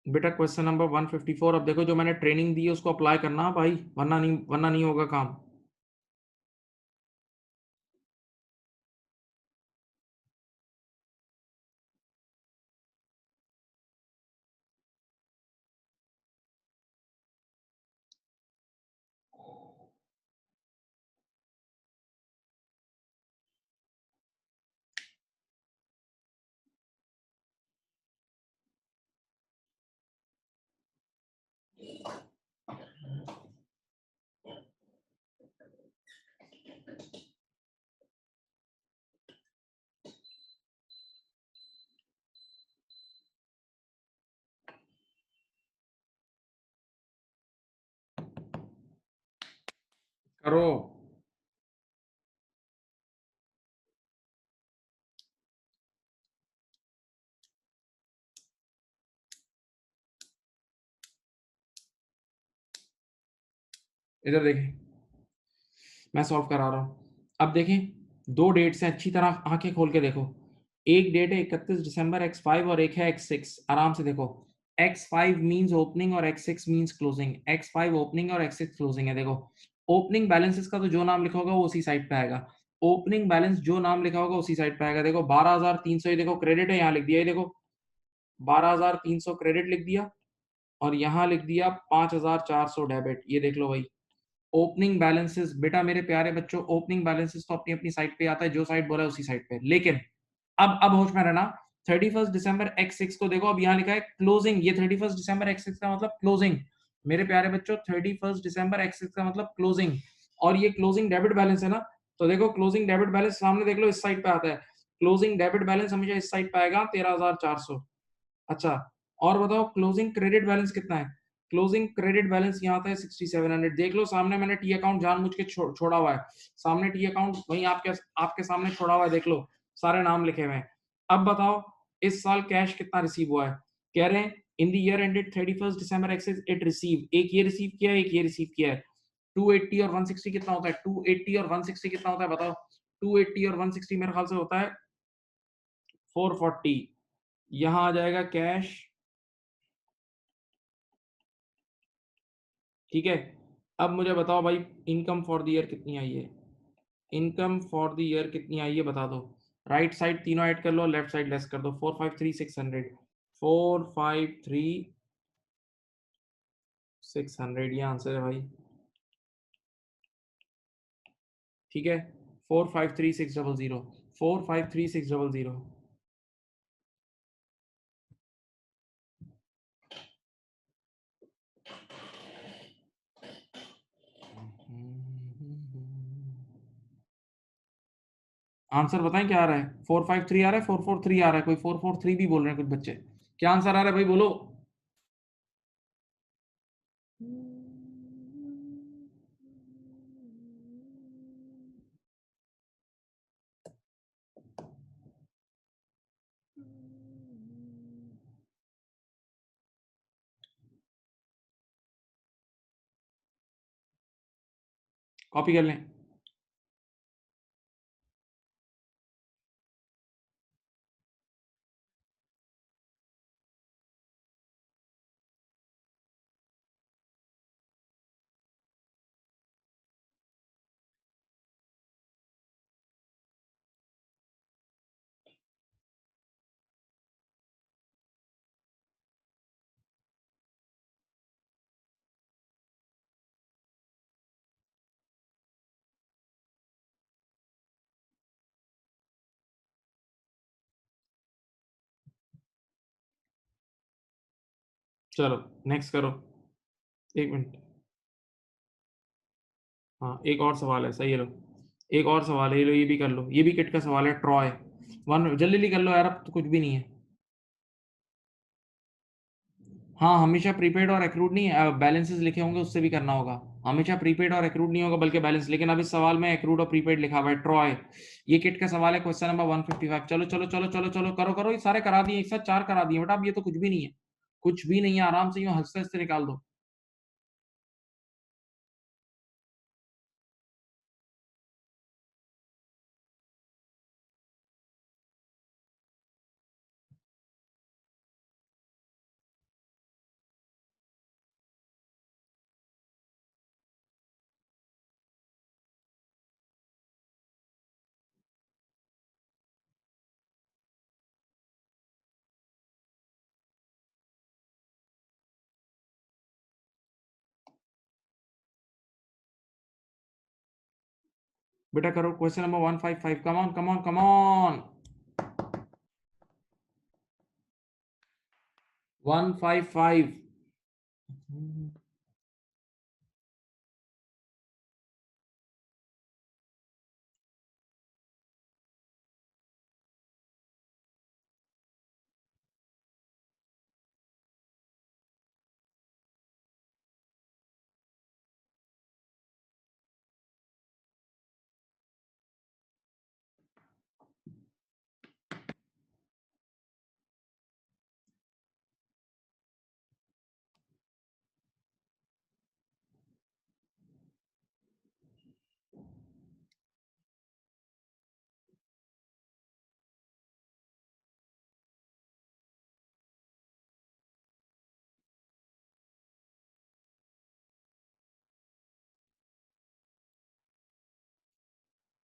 बेटा क्वेश्चन नंबर 154, अब देखो जो मैंने ट्रेनिंग दी है उसको अप्लाई करना भाई, वरना नहीं होगा काम। करो। इधर देखें, मैं सॉल्व करा रहा हूँ। अब देखें, दो डेट्स हैं, अच्छी तरह आंखें खोल के देखो। एक डेट है 31 दिसंबर x5 और एक है x6, आराम से देखो। x5 मींस ओपनिंग और x6 means closing, x5 opening और x6 क्लोजिंग है। देखो ओपनिंग बैलेंसेस का तो जो नाम लिखा होगा वो उसी साइड पे आएगा, ओपनिंग बैलेंस जो नाम लिखा होगा उसी साइड पे आएगा। देखो 12,300, ये देखो क्रेडिट है, यहाँ लिख दिया, ये देखो 12,300 क्रेडिट लिख दिया, और यहाँ लिख दिया 5,400 डेबिट, ये देख लो भाई। ओपनिंग बैलेंसेस बेटा मेरे प्यारे बच्चों, ओपनिंग बैलेंसेस तो अपनी अपनी साइड पे आता है, जो साइड बोला है उसी साइड पे, लेकिन अब होश में रहना, 31 दिसंबर x6 को देखो, अब यहाँ लिखा है क्लोजिंग, ये 31 दिसंबर x6 का मतलब क्लोजिंग। मेरे प्यारे बच्चों 31 दिसंबर x6 का मतलब क्लोजिंग, और ये क्लोजिंग डेबिट बैलेंस है ना, तो देखो क्लोजिंग डेबिट बैलेंस सामने देख लो, इस साइड पे आता है, क्लोजिंग डेबिट बैलेंस हमेशा इस साइड पे आएगा 13,400। अच्छा, और बताओ क्लोजिंग क्रेडिट बैलेंस कितना है? क्लोजिंग क्रेडिट बैलेंस यहाँ आता है 6700। देख लो सामने मैंने टी अकाउंट जानबूझ के छोड़ा हुआ है, सामने टी अकाउंट वहीं आपके आपके सामने छोड़ा हुआ है, देख लो सारे नाम लिखे हुए हैं। अब बताओ इस साल कैश कितना रिसीव हुआ है? कह रहे हैं in the year ended 31 December excess it receive, एक ये रिसीव किया है, एक ये रिसीव किया है। 280 और 160 कितना होता है? 280 और 160 कितना होता है बताओ? 280 और 160 मेरे ख्याल से होता है 440। यहां आ जाएगा कैश, ठीक है। अब मुझे बताओ भाई इनकम फॉर द ईयर कितनी आई है? इनकम फॉर द ईयर कितनी आई है बता दो। राइट साइड तीनों ऐड कर लो, लेफ्ट साइड लेस कर दो। 453,600, 453,600 ये आंसर है भाई, ठीक है। 453,600, 453,600। आंसर बताएं क्या आ रहा है? 453 आ रहा है, 443 आ रहा है, कोई 443 भी बोल रहे हैं कुछ बच्चे। क्या आंसर आ रहा है भाई बोलो। कॉपी कर लें। चलो नेक्स्ट करो, एक मिनट। हाँ एक और सवाल है, सही है लो, एक और सवाल है, ये लो ये भी कर लो, ये भी किट का सवाल है, ट्रॉय वन, जल्दी जल्दी कर लो यार, अब तो कुछ भी नहीं है। हाँ हमेशा प्रीपेड और एक्रूड नहीं, बैलेंसेस लिखे होंगे उससे भी करना होगा, हमेशा प्रीपेड और एक्रूड नहीं होगा बल्कि बैलेंस, लेकिन अब इस सवाल में एक्रूड और प्रीपेड लिखा हुआ है ट्रॉय। ये किट का सवाल है, क्वेश्चन नंबर 155। चलो चलो चलो चलो चलो करो करो, ये सारे करा दिए, एक साथ 4 करा दिए बेटा, अब ये तो कुछ भी नहीं है, कुछ भी नहीं है, आराम से यूं हंसते हंसते निकाल दो। बेटा करो question number 155, come on come on come on. 155।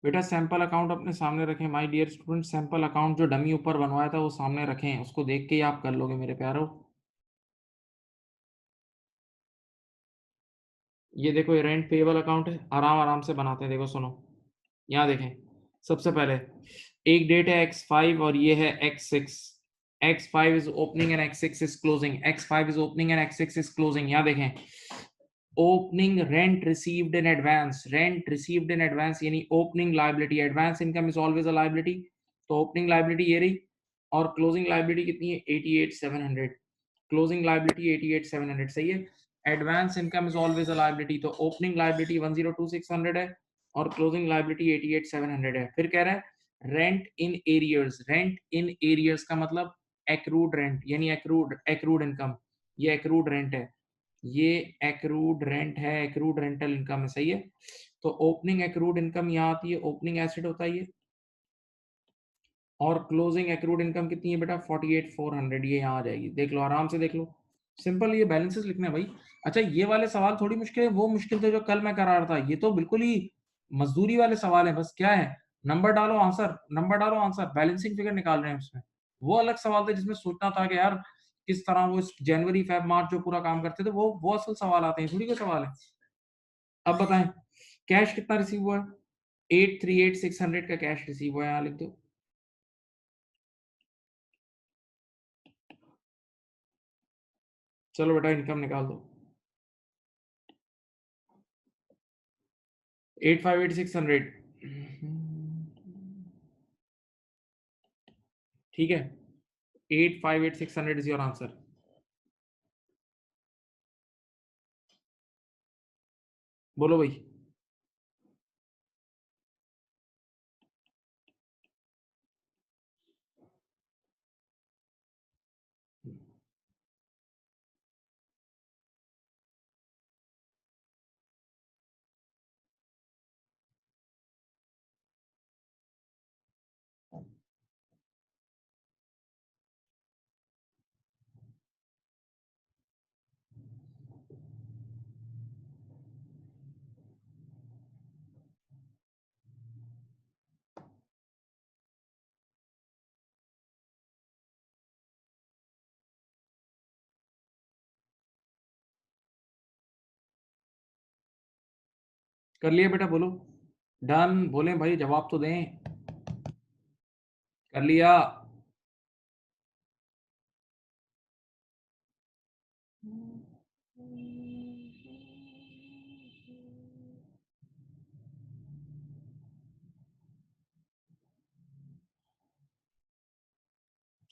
बेटा सैंपल अकाउंट अपने सामने रखें my dear student, sample account जो डमी ऊपर बनवाया था वो सामने रखें, उसको देख के ही आप कर लोगे मेरे प्यारो। ये देखो ये रेंट पेएबल अकाउंट है, आराम आराम से बनाते हैं, देखो सुनो, यहाँ देखें। सबसे पहले एक डेट है X5 और ये है X6, X5 is opening and X6 is closing. X5 is opening and X6 is closing. यहाँ देखें, opening rent received in advance. Rent received in advance यानी opening liability. Advance income is always a liability. तो opening liability ये रही और closing liability कितनी है? 88,700. Closing liability 88,700 सही है. Advance income is always a liability. तो opening liability 102,600 है और closing liability 88,700 है. फिर कह रहा है rent in arrears. Rent in arrears का मतलब एक्रूड रेंट यानी एक्रूड इनकम. ये एक्रूड रेंट है, ये एक्रूड रेंट है, एक्रूड रेंटल इनकम है सही है. तो ओपनिंग एक्रूड इनकम यहाँ आती है, ओपनिंग एसेट होता है ये, और क्लोजिंग एक्रूड इनकम कितनी है बेटा 48,400. ये यहाँ आ जाएगी, देख लो आराम से देख लो. सिंपल ये बैलेंसेस लिखना है भाई. अच्छा ये वाले सवाल थोड़ी मुश्किल है, वो मुश्किल थे जो कल मैं करा रहा था. ये तो बिल्कुल ही मजदूरी वाले सवाल है. बस क्या है, नंबर डालो आंसर, नंबर डालो आंसर, बैलेंसिंग फिगर निकाल रहे हैं उसमें. वो अलग सवाल थे जिसमें सोचना था कि यार किस तरह वो जनवरी फेब मार्च जो पूरा काम करते थे वो असल सवाल आते हैं, थोड़ी कोई सवाल है. अब बताएं कैश कितना रिसीव हुआ है. 838,600 का कैश रिसीव हुआ है, यहाँ लिख दो. चलो बेटा इनकम निकाल दो. 858,600. ठीक है, 858,600 इज योर आंसर. बोलो भाई. कर लिया बेटा, बोलो डन. बोले भाई जवाब तो दें. कर लिया.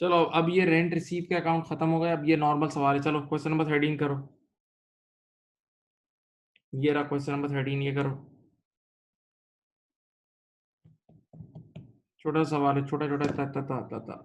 चलो अब ये रेंट रिसीव के अकाउंट खत्म हो गए. अब ये नॉर्मल सवाल है. चलो क्वेश्चन नंबर 13 करो. ये रहा क्वेश्चन नंबर 13, ये करो. छोटा सवाल है, छोटा छोटा ता ता ता ता ता.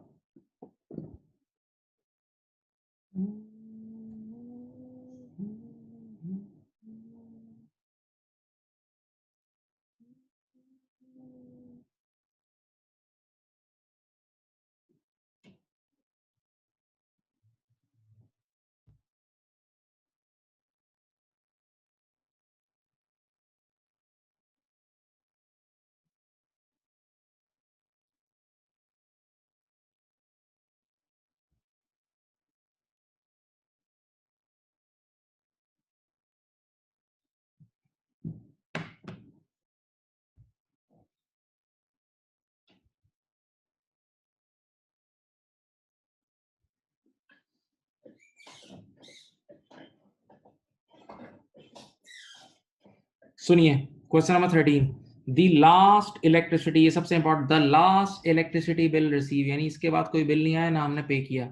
सुनिए question number 13. The last electricity, ये सबसे important, the last electricity bill receive यानी इसके बाद कोई बिल नहीं आया ना हमने पे किया.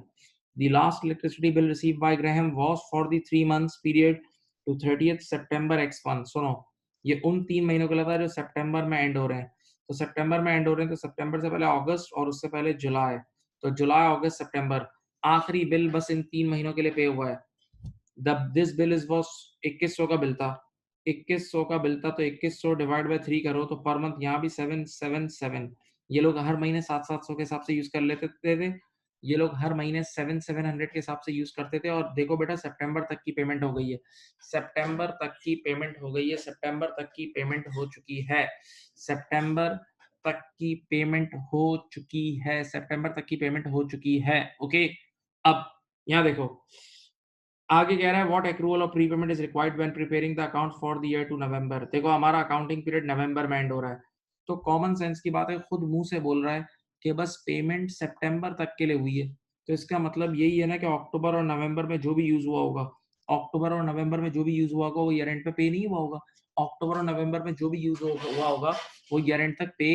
The last electricity bill receive by Graham was for the 3 months period to 30th September x1. सुनो ये उन 3 महीनों के लिए था जो सितंबर में एंड हो रहे हैं. तो सितंबर में एंड हो रहे हैं तो सितंबर से पहले अगस्त और उससे पहले जुलाई. तो जुलाई अगस्त सितंबर आखिरी बिल बस इन 3 महीनों के लिए पे हुआ है. दिस बिल इज वॉज 2100 का बिल था. 2100 का बिल था तो 2100 डिवाइड बाय 3 करो तो पर मंथ यहाँ भी 777. ये लोग हर महीने 700 के हिसाब से यूज कर लेते थे. ये लोग हर महीने 700 के हिसाब से यूज करते थे. और देखो बेटा सितंबर तक की पेमेंट हो गई है, सितंबर तक की पेमेंट हो गई है, सितंबर तक की पेमेंट हो चुकी है, सितंबर तक की पेमेंट हो चुकी है, सितंबर तक की पेमेंट हो चुकी है. ओके अब यहाँ देखो आगे कह रहा है what accrual of prepayment is required when preparing the account for the year to November. देखो हमारा अकाउंटिंग पीरियड नवंबर में एंड हो रहा है तो कॉमन सेंस की बात है, खुद मुंह से बोल रहा है कि बस पेमेंट सितंबर तक के लिए हुई है तो इसका मतलब यही है ना कि अक्टूबर और नवंबर में जो भी यूज हुआ होगा, अक्टूबर और नवंबर में जो भी यूज हुआ होगा वो ईयर एंड पे पे नहीं हुआ होगा। अक्टूबर और नवंबर में जो भी यूज हुआ होगा वो ईयर एंड तक पे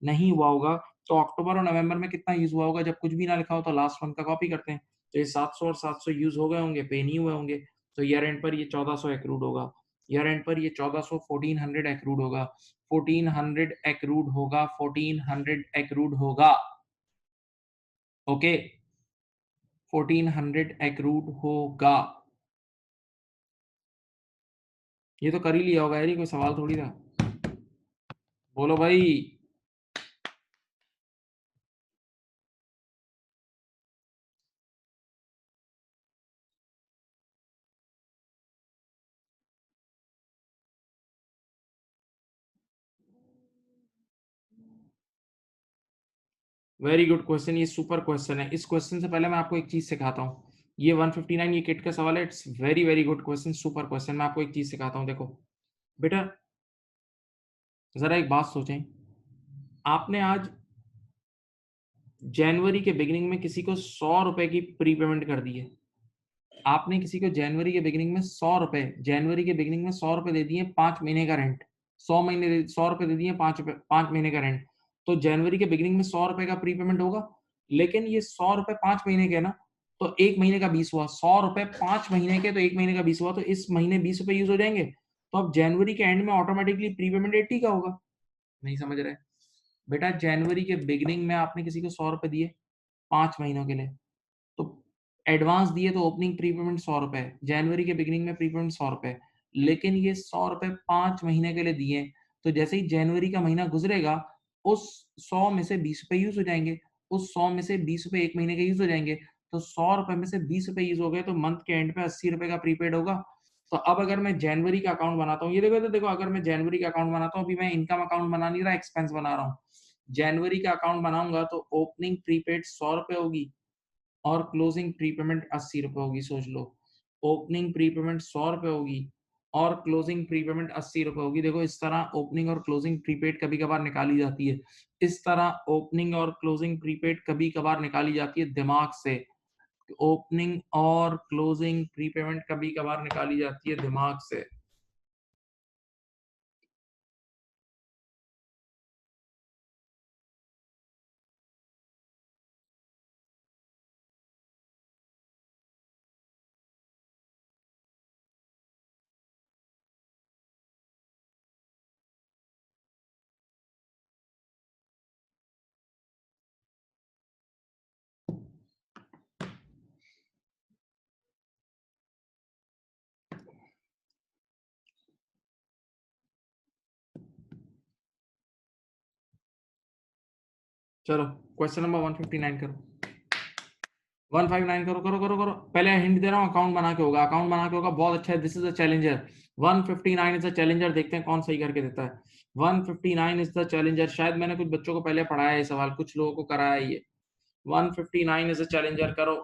नहीं हुआ होगा। तो अक्टूबर और नवंबर में कितना यूज हुआ होगा, जब कुछ भी ना लिखा हो तो लास्ट मंथ का कॉपी करते हैं। तो ये 700 और 700 यूज हो गए होंगे, पे नहीं हुए होंगे। तो ईयर एंड पर ये 1400 एक्रूड होगा। ईयर एंड पर ये 1400 1400 एक्रूड होगा। 1400 एक्रूड होगा। 1400 एक्रूड होगा। ओके, 1400 एक्रूड होगा। ये तो कर ही लिया होगा यार, ये कोई सवाल थोड़ी था। बोलो भाई। वेरी गुड क्वेश्चन, ये सुपर क्वेश्चन है। इस क्वेश्चन से पहले मैं आपको एक चीज सिखाता हूँ। ये 159 ये किट का सवाल है। It's very very good question, super question. मैं आपको एक चीज सिखाता हूँ, देखो बेटा, जरा एक बात सोचें। आपने आज जनवरी के बिगिनिंग में किसी को 100 रुपए की प्री पेमेंट कर दी है। आपने किसी को जनवरी के बिगिनिंग में 100 रुपए, जनवरी के बिगिनिंग में 100 रुपए दे दिए 5 महीने का रेंट। 100 रुपए दे दिए 5 महीने का रेंट। तो जनवरी के बिगिनिंग में 100 रुपए का प्री पेमेंट होगा। लेकिन ये 100 रुपए 5 महीने के ना, तो एक महीने का 20 हुआ। 100 रुपए 5 महीने के, तो एक महीने का 20 हुआ। तो इस महीने 20 रुपए यूज हो जाएंगे। तो अब जनवरी के एंड में ऑटोमेटिकली प्री पेमेंट 80 का होगा। नहीं समझ रहे बेटा? जनवरी के बिगिनिंग में आपने किसी को 100 रुपए दिए 5 महीनों के लिए, तो एडवांस दिए तो ओपनिंग प्री पेमेंट 100 रुपए, जनवरी के बिगिनिंग में प्री पेमेंट 100 रुपए। लेकिन ये 100 रुपए 5 महीने के लिए दिए, तो जैसे ही जनवरी का महीना गुजरेगा, उस 100 में से 20 रुपए यूज हो जाएंगे। उस 100 में से 20 रुपए एक महीने के यूज हो जाएंगे। तो 100 रुपए में से 20 रुपए यूज हो गए, तो मंथ के एंड पे 80 रुपए का प्रीपेड होगा। तो अब अगर मैं जनवरी का अकाउंट बनाता हूँ, ये देखो, तो देखो, अगर मैं जनवरी का अकाउंट बनाता हूँ, अभी मैं इनकम अकाउंट बना नहीं रहा, एक्सपेंस बना रहा हूँ। जनवरी का अकाउंट बनाऊंगा तो ओपनिंग प्रीपेड 100 रुपए होगी और क्लोजिंग प्रीपेमेंट 80 रुपए होगी। सोच लो, ओपनिंग प्रीपेमेंट 100 रुपए होगी और क्लोजिंग प्रीपेमेंट 80 रुपए होगी। देखो, इस तरह ओपनिंग और क्लोजिंग प्रीपेड कभी कभार निकाली जाती है। इस तरह ओपनिंग और क्लोजिंग प्रीपेड कभी कभार निकाली जाती है दिमाग से। ओपनिंग और क्लोजिंग प्रीपेमेंट कभी कभार निकाली जाती है दिमाग से। चलो, क्वेश्चन नंबर 159 करो। 159 करो करो करो करो। पहले हिंट दे रहा हूँ, अकाउंट बना के होगा, अकाउंट बना के होगा। बहुत अच्छा है, this is a challenger. 159 is a challenger. देखते हैं कौन सही करके देता है। 159 इज द चैलेंजर। शायद मैंने कुछ बच्चों को पहले पढ़ाया है ये सवाल, कुछ लोगों को कराया है ये। 159 इज अ चैलेंजर करो।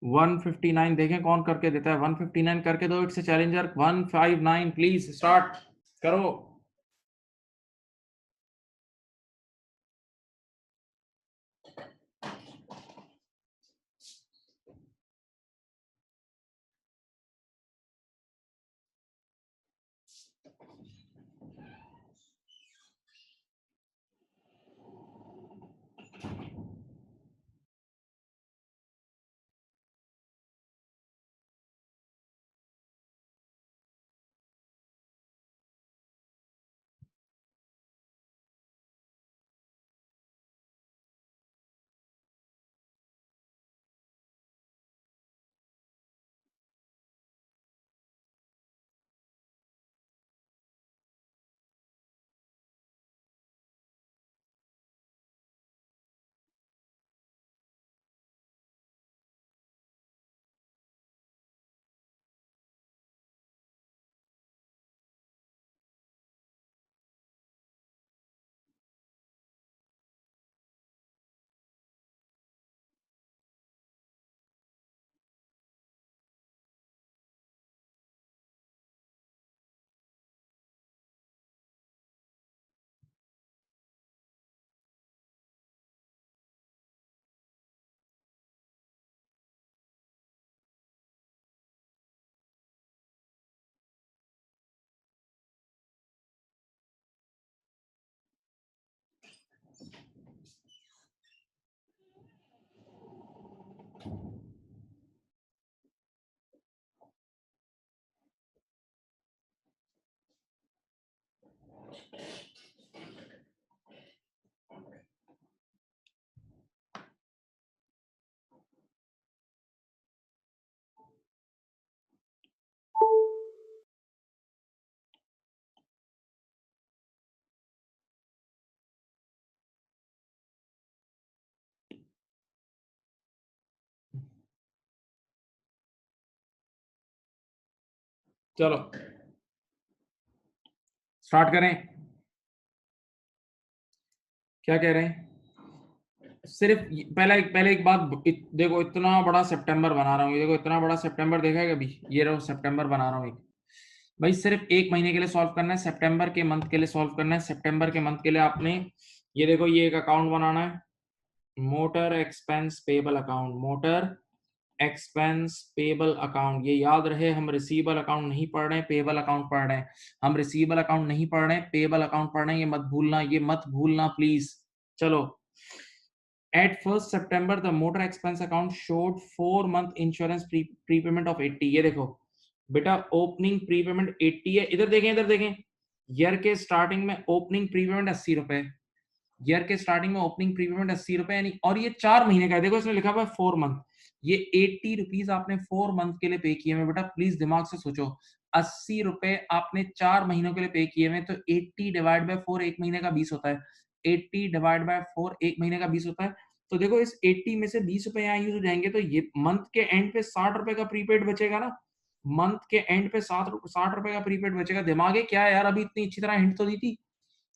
वन फिफ्टी नाइन देखें कौन करके देता है। 159 करके दो, इट्स चैलेंजर। 159 प्लीज स्टार्ट करो। चलो स्टार्ट करें। क्या कह रहे हैं? सिर्फ पहले एक बात देखो, इतना बड़ा सितंबर बना रहा हूँ, देखो इतना बड़ा सितंबर देखा है कभी? ये रहो सितंबर बना रहा हूँ एक। भाई सिर्फ एक महीने के लिए सॉल्व करना है, सितंबर के मंथ के लिए सॉल्व करना है। सितंबर के मंथ के लिए आपने ये देखो, ये एक अकाउंट बनाना है, motor expense payable account, motor expense payable account. ये याद रहे, हम रिसीवेबल अकाउंट नहीं पढ़ रहे हैं, पेबल अकाउंट पढ़ रहे हैं। हम रिसीवेबल अकाउंट नहीं पढ़ रहे हैं, पेबल अकाउंट पढ़ रहे हैं, ये मत भूलना, ये मत भूलना प्लीज। चलो, at 1st September the motor expense account showed 4 month insurance prepayment of 80। ये देखो बेटा, ओपनिंग प्रीपेमेंट 80 है। इधर देखें, इधर देखें, ईयर के स्टार्टिंग में ओपनिंग प्रीपेमेंट 80 रुपए, ईयर के स्टार्टिंग में ओपनिंग प्रीपेमेंट 80 रुपए, यानी और ये 4 महीने का है। देखो इसमें लिखा हुआ है 4 मंथ, ये 80 रुपीज आपने 4 मंथ के लिए पे किए हुए। बेटा प्लीज दिमाग से सोचो, 80 रुपए आपने 4 महीनों के लिए पे किए हुए, तो 80 डिवाइड बाय 4 एक महीने का 20 होता है। 80 डिवाइड बाय 4 एक महीने का 20 होता है। तो देखो इस 80 में से 20 रुपए यहाँ यूज हो जाएंगे, तो ये मंथ के एंड पे 60 रुपए का प्रीपेड बचेगा ना। मंथ के एंड पे 60 रुपए का प्रीपेड बचेगा। दिमाग है क्या है यार? अभी इतनी अच्छी तरह हिंट तो दी थी।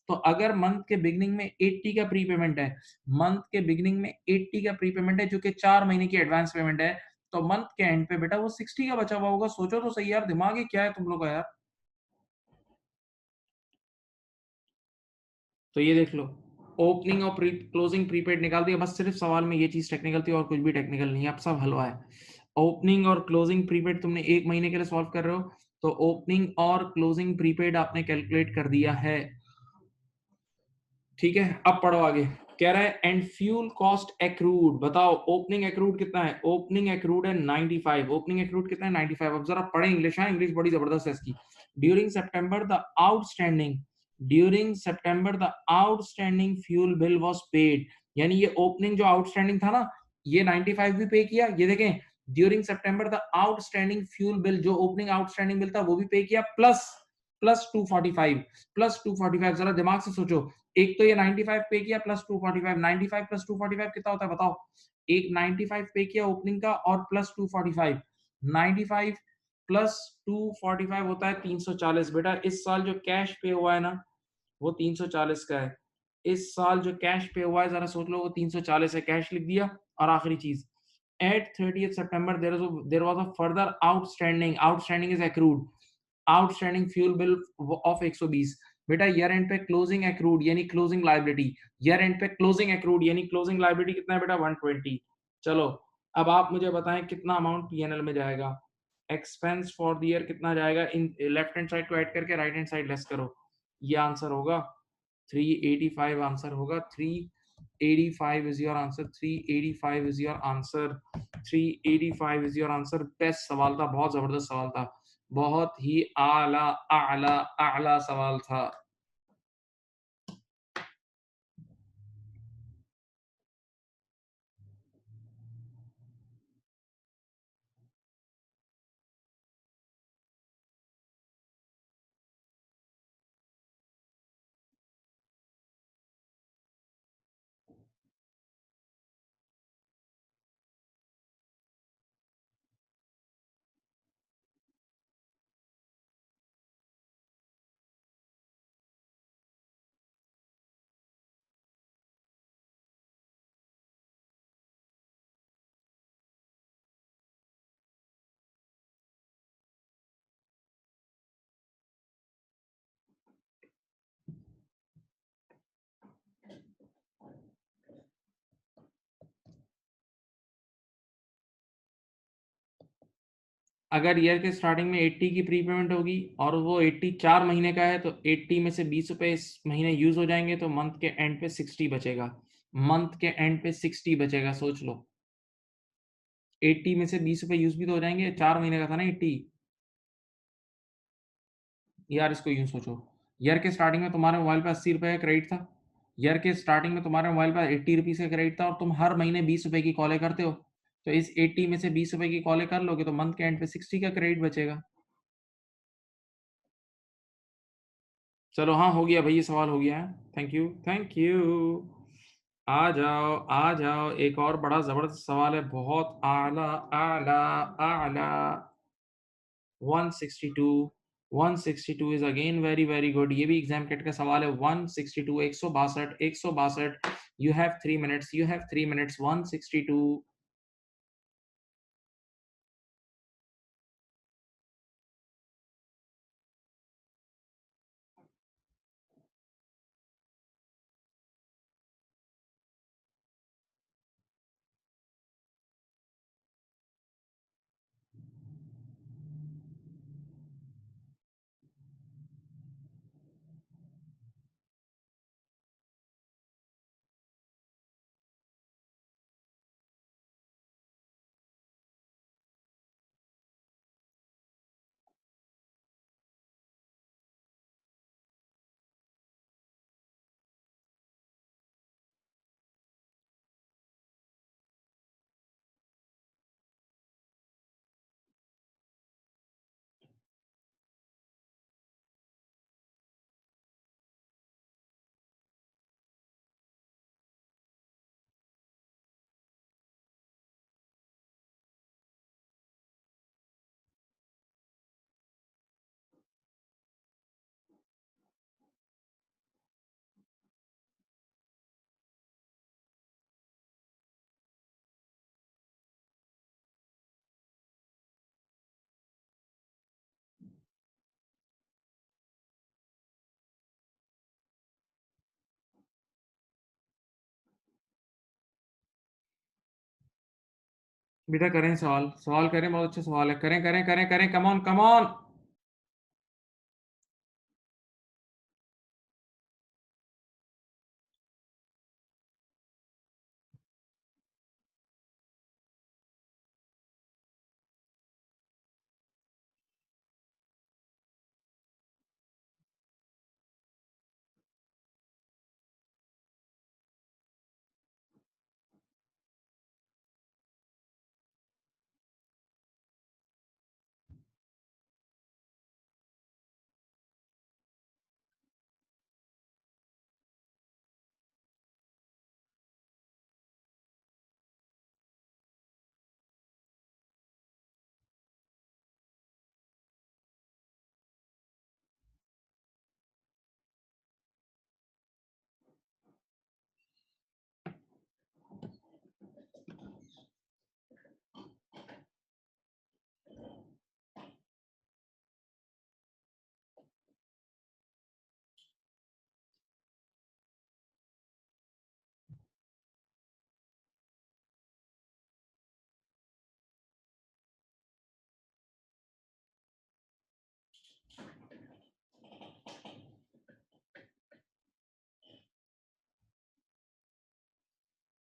तो अगर मंथ के बिगनिंग में 80 का प्रीपेमेंट है, मंथ के बिगनिंग में 80 का प्रीपेमेंट है, जो कि 4 महीने की एडवांस पेमेंट है, तो मंथ के एंड पे बेटा वो 60 का बचा हुआ होगा। सोचो तो सही यार, दिमाग ही क्या है तुम लोग का यार। तो ये देख लो, ओपनिंग और क्लोजिंग प्रीपेड निकाल दिया। बस सिर्फ सवाल में ये चीज टेक्निकल थी और कुछ भी टेक्निकल नहीं है, अब सब हलवा है। ओपनिंग और क्लोजिंग प्रीपेड तुमने एक महीने के लिए सॉल्व कर रहे हो, तो ओपनिंग और क्लोजिंग प्रीपेड आपने कैलकुलेट कर दिया है। ठीक है, अब पढ़ो आगे। कह रहा है एंड फ्यूल कॉस्ट एक्रूड, बताओ ओपनिंग एक्रूड कितना है? ओपनिंग एक्रूड है 95। ओपनिंग एक्रूड कितना है? 95। अब जरा पढ़े इंग्लिश, है इंग्लिश बड़ी जबरदस्त है इसकी। During September the outstanding, during September the outstanding fuel bill was paid, यानी ये ओपनिंग जो आउटस्टैंडिंग था ना, ये 95 भी पे किया। ये देखें, during September the outstanding fuel bill, जो ओपनिंग आउटस्टैंडिंग बिल था वो भी पे किया, प्लस प्लस 245, प्लस 245। जरा दिमाग से सोचो, एक तो ये 95 पे किया प्लस 245, 95 प्लस 245 कितना होता है बताओ? एक 95 पे किया ओपनिंग का और प्लस 245, 95 प्लस 245 होता है 340। बेटा इस साल जो कैश पे हुआ है ना, वो 340 का है। इस साल जो कैश पे हुआ है, जरा सोच लो, वो 340 है। कैश लिख दिया। और आखिरी चीज, at 30th September there was a further outstanding is accrued, outstanding fuel bill of 120। बेटा ईयर एंड पे क्लोजिंग एक्रूड यानी क्लोजिंग लाइबिलिटी, ईयर एंड पे क्लोजिंग एक्रूड यानी क्लोजिंग लाइबिलिटी कितना है बेटा? 120। चलो अब आप मुझे बताएं कितना अमाउंट पीएनएल में जाएगा। एक्सपेंस फॉर द ईयर कितना जाएगा? इन लेफ्ट हैंड साइड को ऐड करके राइट हैंड साइड लेस करो, ये आंसर होगा 385। आंसर होगा 385 is your answer, 385 is your answer, 385 is your answer. Best सवाल था, बहुत जबरदस्त सवाल था, बहुत ही आला आला आला सवाल था। अगर ईयर के स्टार्टिंग में 80 की प्रीपेमेंट होगी और वो 80 4 महीने का है, तो 80 में से 20 रुपए इस महीने यूज हो जाएंगे, तो मंथ के एंड पे 60 बचेगा। मंथ के एंड पे 60 बचेगा, सोच लो। 80 में से 20 रुपए यूज भी तो हो जाएंगे, 4 महीने का था ना 80। यार इसको यूं सोचो, ईयर के स्टार्टिंग में तुम्हारे मोबाइल पे 80 रुपये का क्रेडिट था, ईयर के स्टार्टिंग में तुम्हारे मोबाइल पर 80 रुपीज़ का क्रेडिट था, और तुम हर महीने 20 रुपये की कॉलें करते हो, तो इस 80 में से 20 रुपये की कॉलें कर लोगे तो मंथ के एंड पे 60 का क्रेडिट बचेगा। चलो हाँ, हो गया भाई, ये सवाल हो गया है। Thank you, thank you. आ जाओ आ जाओ, एक और बड़ा जबरदस्त सवाल है, बहुत आला आला आला। 162, 162 is again very very good, ये भी एग्जाम केट का सवाल है। 162, 162, 162, you have 3 minutes, you have 3 minutes. 162। बेटा करें सवाल, सवाल करें, बहुत अच्छा सवाल है, करें करें करें करें, कम ऑन कम ऑन।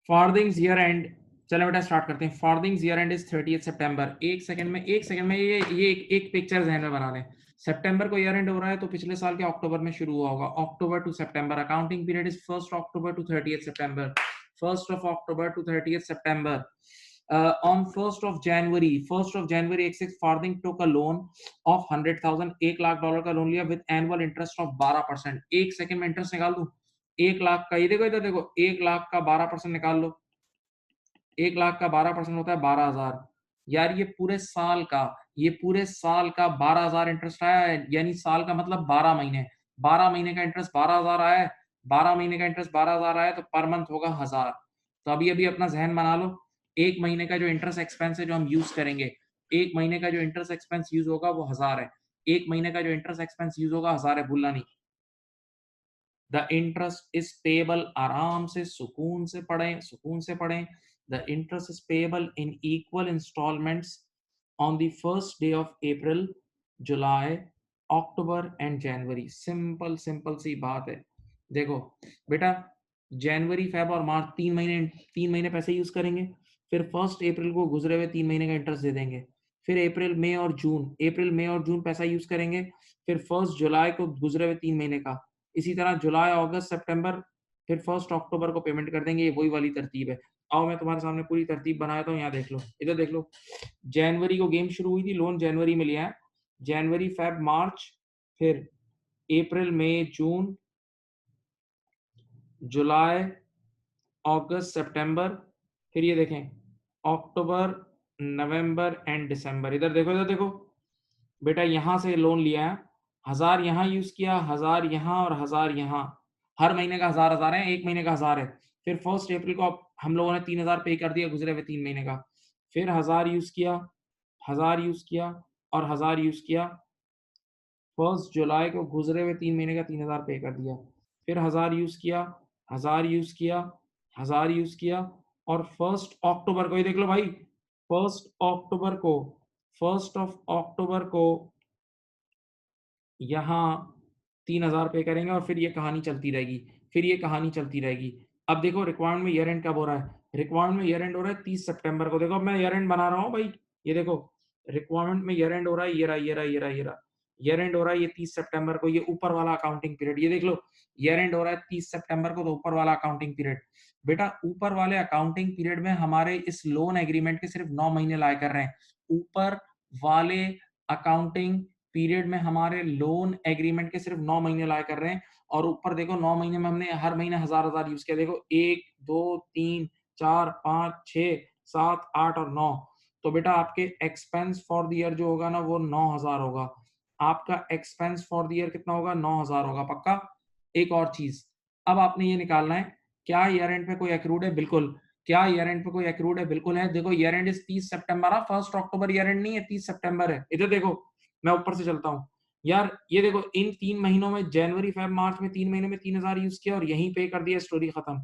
फॉरदिंग्स ईयर एंड, चलो बेटा स्टार्ट करते हैं। फॉरदिंग्स ईयर एंड इज 30 सितंबर। एक सेकंड में, एक सेकंड में ये एक पिक्चर जहन में बना लें। सितंबर को ईयर एंड हो रहा है, तो पिछले साल के अक्टूबर में शुरू हुआ होगा। October to September, accounting period is 1 October to 30 September. 1 October to 30 September. On 1st of January, 1st of January, Axis Farthing took a loan of 100,000, $1,00,000 का लोन लिया विद एनुअल इंटरेस्ट ऑफ 12%। एक सेकंड में interest निकाल दूं। 1 लाख का, ये देखो इधर देखो, 1 लाख का 12% निकाल लो। 1 लाख का 12% होता है 12,000। यार ये पूरे साल का, ये पूरे साल का 12,000 इंटरेस्ट आया है, यानी साल का मतलब 12 महीने। 12 महीने का इंटरेस्ट 12,000 आया है। 12 महीने का इंटरेस्ट 12,000 आया, तो पर मंथ होगा 1,000। तो अभी अभी अपना जहन बना लो, एक महीने का जो इंटरेस्ट एक्सपेंस है जो हम यूज करेंगे, एक महीने का जो इंटरेस्ट एक्सपेंस यूज होगा वो 1,000 है। एक महीने का जो इंटरेस्ट एक्सपेंस यूज होगा 1,000 है, भूलना नहीं। द इंटरेस्ट इज पेबल, आराम से सुकून से पढ़ें, सुकून से पढ़ें। The interest is payable in equal installments on the first day of April, July, October and January. Simple simple सी बात है। देखो बेटा, जनवरी, फेब और मार्च 3 महीने, 3 महीने पैसे यूज करेंगे, फिर 1 अप्रैल को गुजरे हुए 3 महीने का इंटरेस्ट दे देंगे, फिर अप्रैल मई और जून पैसा यूज करेंगे, फिर 1 जुलाई को गुजरे हुए 3 महीने का, इसी तरह जुलाई, अगस्त, सितंबर, फिर 1 अक्टूबर को पेमेंट कर देंगे। ये वही वाली तरतीब है। आओ मैं तुम्हारे सामने पूरी तरतीब बनाया था, यहाँ देख लो, इधर देख लो। जनवरी को गेम शुरू हुई थी, लोन जनवरी में लिया है, जनवरी, फेब, मार्च, फिर अप्रैल, मई, जून, जुलाई, अगस्त, सितंबर, फिर ये देखें अक्टूबर, नवंबर एंड दिसंबर। इधर देखो बेटा, यहां से लोन लिया है, 1000 यहाँ यूज किया, 1000 यहाँ और 1000 यहाँ, हर महीने का 1000 है, एक महीने का 1000 है। फिर 1 अप्रैल को हम लोगों ने 3000 पे कर दिया गुजरे हुए 3 महीने का, फिर 1000 यूज किया, 1000 यूज किया और 1000 यूज किया, 1 जुलाई को गुजरे हुए 3 महीने का 3000 पे कर दिया, फिर 1000 यूज किया, 1000 यूज किया, 1000 यूज किया, और 1 अक्टूबर को, ये देख लो भाई, 1 अक्टूबर को, 1 अक्टूबर को यहाँ 3000 पे करेंगे और फिर ये कहानी चलती रहेगी, फिर ये कहानी चलती रहेगी। अब देखो रिक्वायरमेंट में ईयर एंड कब हो रहा है, रिक्वायरमेंट में ईयर एंड हो रहा है 30 सितंबर को। देखो अब मैं ईयर एंड बना रहा हूँ भाई, ये देखो रिक्वायरमेंट में ईयर एंड हो रहा है, ये रहा, ये रहा, ये रहा, ये रहा, ईयर एंड हो रहा है ये 30 सितंबर को, ये ऊपर वाला अकाउंटिंग पीरियड, ये देख लो ईयर एंड हो रहा है 30 सितंबर को, तो ऊपर वाला अकाउंटिंग पीरियड। बेटा ऊपर वाले अकाउंटिंग पीरियड में हमारे इस लोन एग्रीमेंट के सिर्फ 9 महीने लाया कर रहे हैं, ऊपर वाले अकाउंटिंग पीरियड में हमारे लोन एग्रीमेंट के सिर्फ 9 महीने लाया कर रहे हैं। और ऊपर देखो 9 महीने में हमने हर महीने 1000 यूज किया, देखो 1 2 3 4 5 6 7 8 और 9। तो बेटा आपके एक्सपेंस फॉर द ईयर जो होगा ना वो 9000 होगा, आपका एक्सपेंस फॉर द ईयर कितना होगा, 9000 होगा पक्का। एक और चीज, अब आपने ये निकालना है, क्या ईयर एंड पे कोई एक्रूड है, बिल्कुल। क्या ईयर एंड पे कोई एक्रूड है, बिल्कुल है। देखो year end is 30 September, 1 October year and नहीं है, 30 सितंबर है। इधर देखो मैं ऊपर से चलता हूँ यार, ये देखो इन 3 महीनों में जनवरी फेब मार्च में 3 महीने में 3000 यूज किया और यहीं पे कर दिया, स्टोरी खत्म।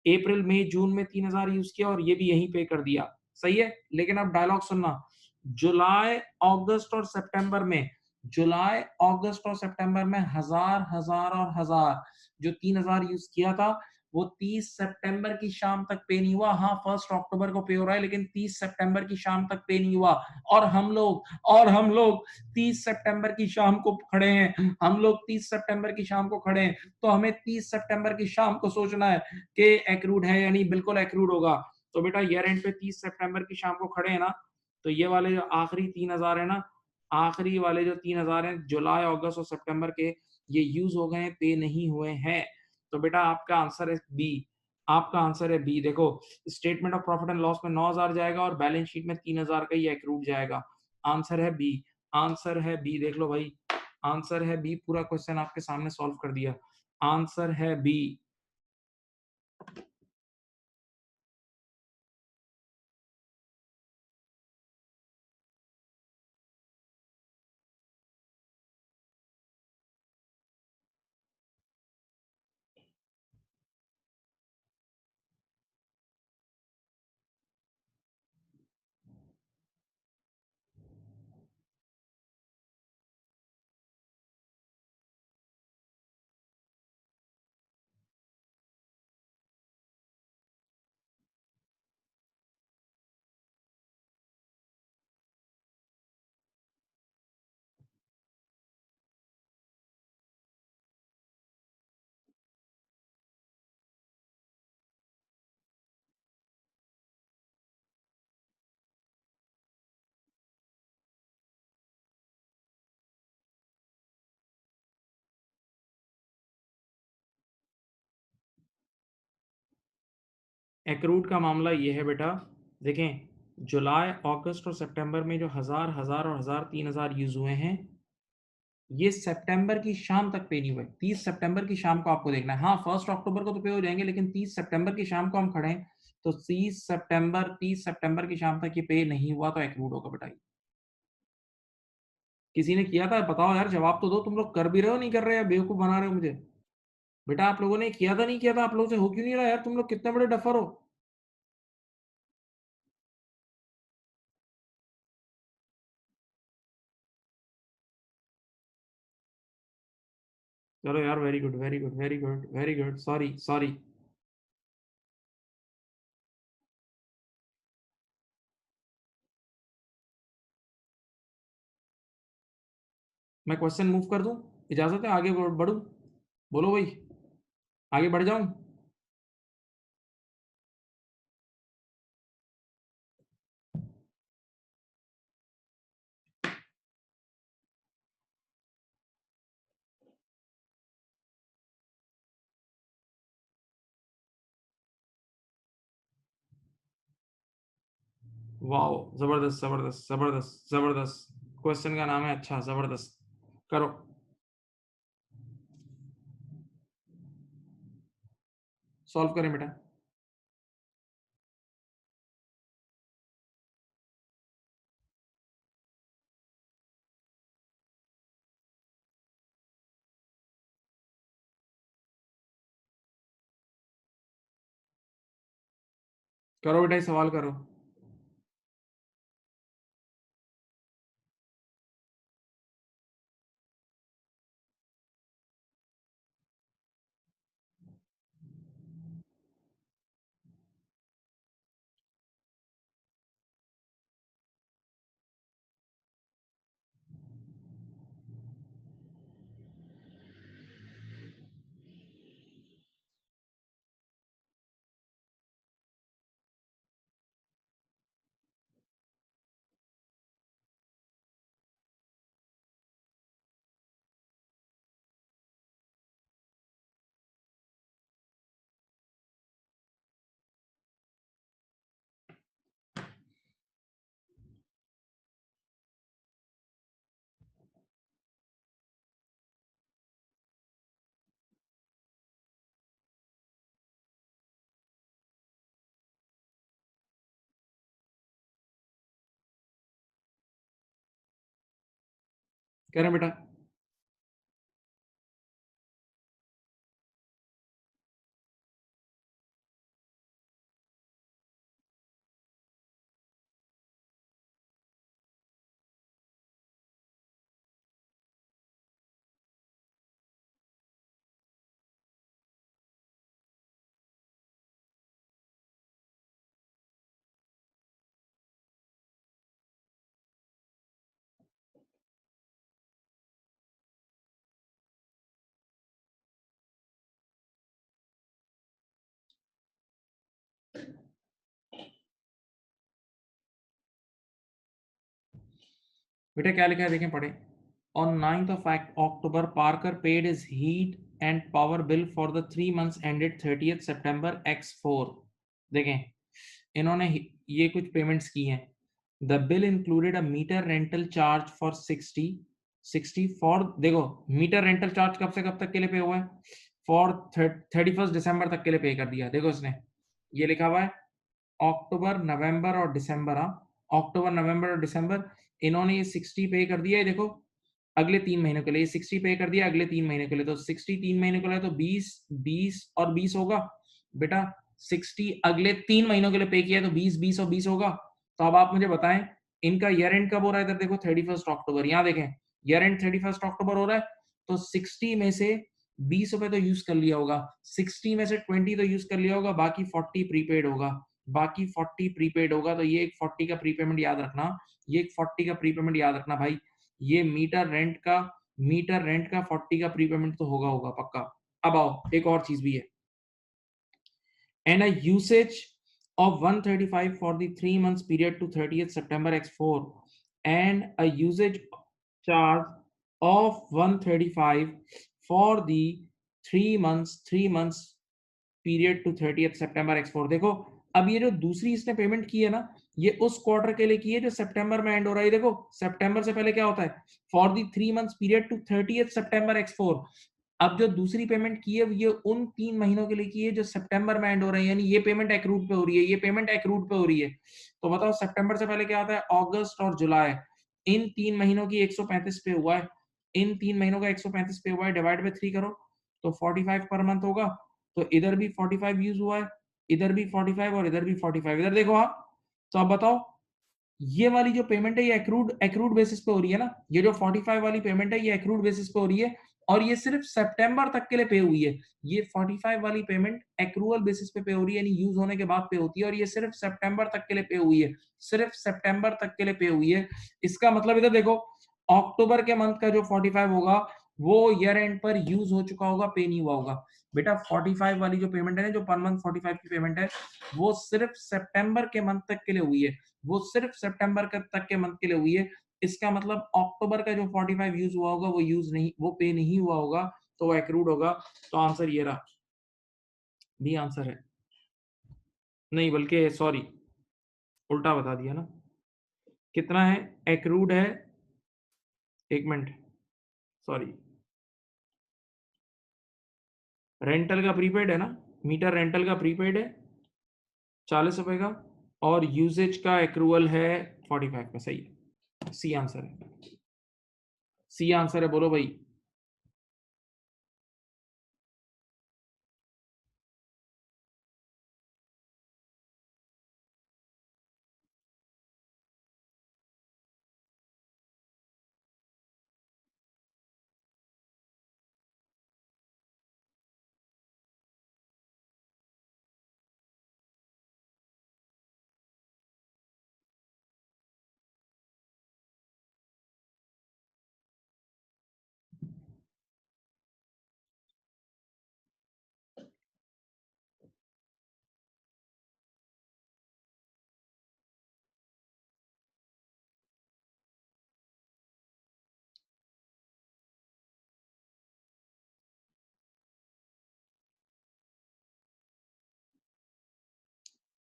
अप्रैल मई जून में 3000 यूज किया और ये भी यहीं पे कर दिया, सही है। लेकिन अब डायलॉग सुनना, जुलाई, अगस्त और सितंबर में, जुलाई, अगस्त और सितंबर में 1000 1000 और 1000, जो 3000 यूज किया था वो 30 सितंबर की शाम तक पे नहीं हुआ। हाँ 1 अक्टूबर को पे हो रहा है, लेकिन 30 सितंबर की शाम तक पे नहीं हुआ। और हम लोग 30 सितंबर की शाम को खड़े हैं, हम लोग 30 सितंबर की शाम को खड़े हैं, तो हमें 30 सितंबर की शाम को सोचना है कि एक्रूड है या नहीं, बिल्कुल एक्रूड होगा। तो बेटा ईयर एंड पे 30 सितंबर की शाम को खड़े हैं ना, तो ये वाले जो आखिरी 3000 है ना, आखिरी वाले जो 3000 हैं जुलाई, अगस्त और सितंबर के, ये यूज हो गए हैं, पे नहीं हुए हैं। तो बेटा आपका आंसर है बी, आपका आंसर है बी। देखो statement of profit and loss में 9000 जाएगा और बैलेंस शीट में 3000 का ही एक्रूड जाएगा। आंसर है बी, आंसर है बी, देख लो भाई, आंसर है बी। पूरा क्वेश्चन आपके सामने सॉल्व कर दिया, आंसर है बी। एक्रूड का मामला ये है बेटा, देखें जुलाई, अगस्त और सितंबर में जो 1000 1000 और 1000 3000 यूज हुए हैं, ये सितंबर की शाम तक पे नहीं हुए। 30 सितंबर की शाम को आपको देखना है। हाँ 1 अक्टूबर को तो पे हो जाएंगे, लेकिन 30 सितंबर की शाम को हम खड़े हैं, तो 30 सितंबर की शाम तक ये पे नहीं हुआ, तो एक्रूड होगा बेटा। किसी ने किया था, बताओ यार, जवाब तो दो। तुम लोग कर भी रहे हो, नहीं कर रहे, या बेवकूफ बना रहे हो मुझे। बेटा आप लोगों ने किया था, नहीं किया था, आप लोगों से हो क्यों नहीं रहा यार, तुम लोग कितने बड़े डफर हो। चलो यार, very good very good very good very good, sorry sorry. मैं क्वेश्चन मूव कर दूं? इजाजत है आगे बढ़ूं? बोलो भाई, आगे बढ़ जाऊं? वाओ, जबरदस्त जबरदस्त जबरदस्त जबरदस्त। क्वेश्चन का नाम है अच्छा जबरदस्त। करो, सॉल्व करें बेटा। करो बेटा, सवाल करो। करें बेटा। बेटा क्या लिखा है देखें, पढ़े। On 9th of October, Parker paid his heat and power bill for the 3 months ended 30th September X4। देखें, इन्होंने ये कुछ पेमेंट्स की हैं। The bill included a meter rental charge for 60 for, देखो मीटर रेंटल चार्ज कब से कब तक के लिए पे हुआ है? फॉर 31 दिसंबर तक के लिए पे कर दिया। देखो इसने ये लिखा हुआ है अक्टूबर नवंबर और दिसंबर। हाँ, अक्टूबर नवंबर और दिसंबर इन्होंने ये 60 पे कर दिया है। देखो अगले 3 महीनों के लिए 60 पे कर दिया, अगले 3 महीने के लिए तो 60 3 महीने के लिए तो 20 20 और 20 होगा बेटा। 60 अगले 3 महीनों के लिए पे किया तो 20 20 और 20 होगा। तो अब आप मुझे बताएं इनका ईयर एंड कब हो रहा है? इधर देखो 31 अक्टूबर, यहाँ देखें ईयर एंड 31 अक्टूबर हो रहा है। तो 60 में से 20 रुपए तो यूज कर लिया होगा, 60 में से 20 तो यूज कर लिया होगा, बाकी 40 प्रीपेड होगा। बाकी 40 प्रीपेड होगा, तो ये एक 40 का प्रीपेमेंट याद रखना, ये एक 40 का प्रीपेमेंट याद रखना भाई। ये मीटर रेंट का 40 का प्रीपेमेंट तो होगा होगा पक्का। अब आओ एक और चीज भी है। And a usage of 135 for the 3 months period to 30th September X4 and a usage charge of 135 for the 3 months period to 30th September X4। देखो अब ये जो दूसरी इसने पेमेंट की है ना, ये उस क्वार्टर के लिए की है जो सितंबर में एंड हो रहा है। देखो सितंबर से पहले क्या होता है? For the 3 months period to 30th September X4। अब जो दूसरी पेमेंट की है ये उन 3 महीनों के लिए की है जो सितंबर में एंड हो रहे हैं, यानी ये पेमेंट एक्रूड पे हो रही है, ये पेमेंट एक्रूड पे हो रही है। तो बताओ सितंबर से पहले क्या आता है? अगस्त और जुलाई। इन 3 महीनों की 135 पे हुआ है, इन 3 महीनों का 135 पे हुआ है, डिवाइड बाय 3 करो तो 45 पर मंथ होगा। तो इधर भी 45 यूज हुआ है, इधर भी 45 और इधर भी 45। इधर देखो आप, तो आप बताओ ये वाली जो पेमेंट है ये एक्रूड एक्रूड बेसिस पे हो रही है ना? ये जो 45 वाली पेमेंट है ये एक्रूड बेसिस पे हो रही है और ये सिर्फ सितंबर तक के लिए पे हुई है। ये 45 वाली पेमेंट एक्रूअल बेसिस पे हो रही है, यानी यूज होने के बाद पे होती है, और ये सिर्फ सितंबर तक के लिए पे हुई है, सिर्फ सितंबर तक के लिए पे हुई है। इसका मतलब इधर देखो अक्टूबर के मंथ का जो 45 होगा वो ईयर एंड पर यूज हो चुका होगा, पे नहीं हुआ होगा। बेटा 45 वाली जो पेमेंट है ना, जो पर मंथ 45 की पेमेंट है, वो सिर्फ सितंबर के मंथ तक के लिए हुई है, वो सिर्फ सितंबर तक के मंथ के लिए हुई है। इसका मतलब अक्टूबर का जो 45 यूज हुआ होगा वो यूज नहीं, वो पे नहीं हुआ होगा, तो वो एक्रूड होगा। तो आंसर ये रहा, बी आंसर है। नहीं बल्कि सॉरी, उल्टा बता दिया ना। कितना है एक्रूड है, एक मिनट, सॉरी, रेंटल का प्रीपेड है ना, मीटर रेंटल का प्रीपेड है 40 रुपए का, और यूजेज का एक्रूअल है 45 का। सही है, सी आंसर है, सी आंसर है, बोलो भाई।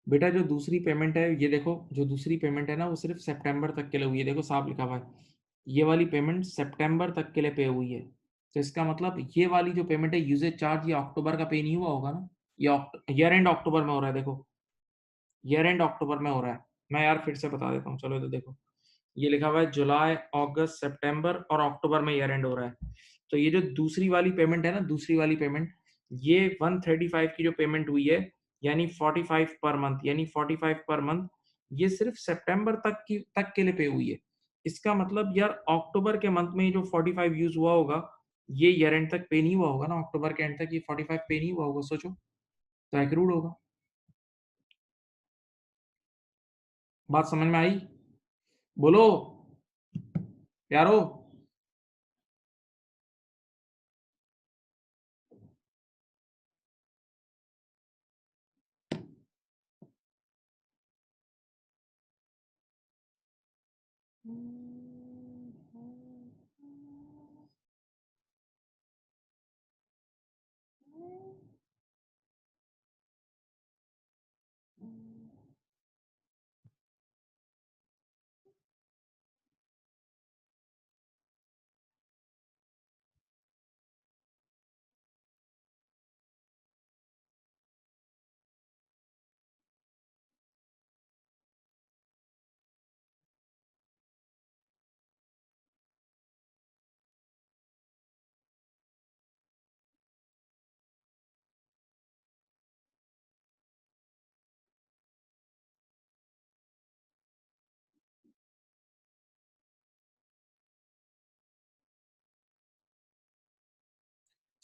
बेटा जो दूसरी पेमेंट है, ये देखो, जो दूसरी पेमेंट है ना, वो सिर्फ सितंबर तक के लिए हुई है, देखो साफ लिखा हुआ है, ये वाली पेमेंट सितंबर तक के लिए पे हुई है। तो इसका मतलब ये वाली जो पेमेंट है यूजेज चार्ज, ये अक्टूबर का पे नहीं हुआ होगा ना, ये ईयर एंड अक्टूबर में हो रहा है, देखो ईयर एंड अक्टूबर में हो रहा है। मैं यार फिर से बता देता हूँ, चलो इधर देखो, ये लिखा हुआ है जुलाई अगस्त सितंबर और अक्टूबर में ईयर एंड हो रहा है। तो ये जो दूसरी वाली पेमेंट है ना, दूसरी वाली पेमेंट, ये 135 की जो पेमेंट हुई है, यानी 45 पर मंथ, यानी 45 पर मंथ, ये सिर्फ सितंबर तक के लिए पे हुई है। इसका मतलब यार अक्टूबर के मंथ में ये जो 45 यूज हुआ होगा, ये ईयर एंड तक पे नहीं हुआ होगा ना, अक्टूबर के एंड तक ये 45 पे नहीं हुआ होगा, सोचो, तो एक्रूड होगा। बात समझ में आई? बोलो यारो।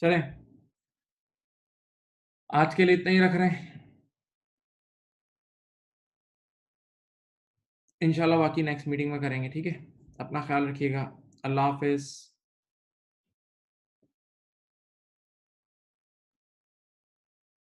चलें, आज के लिए इतना ही रख रहे हैं, इंशाल्लाह बाकी नेक्स्ट मीटिंग में करेंगे, ठीक है? अपना ख्याल रखिएगा, अल्लाह हाफिज।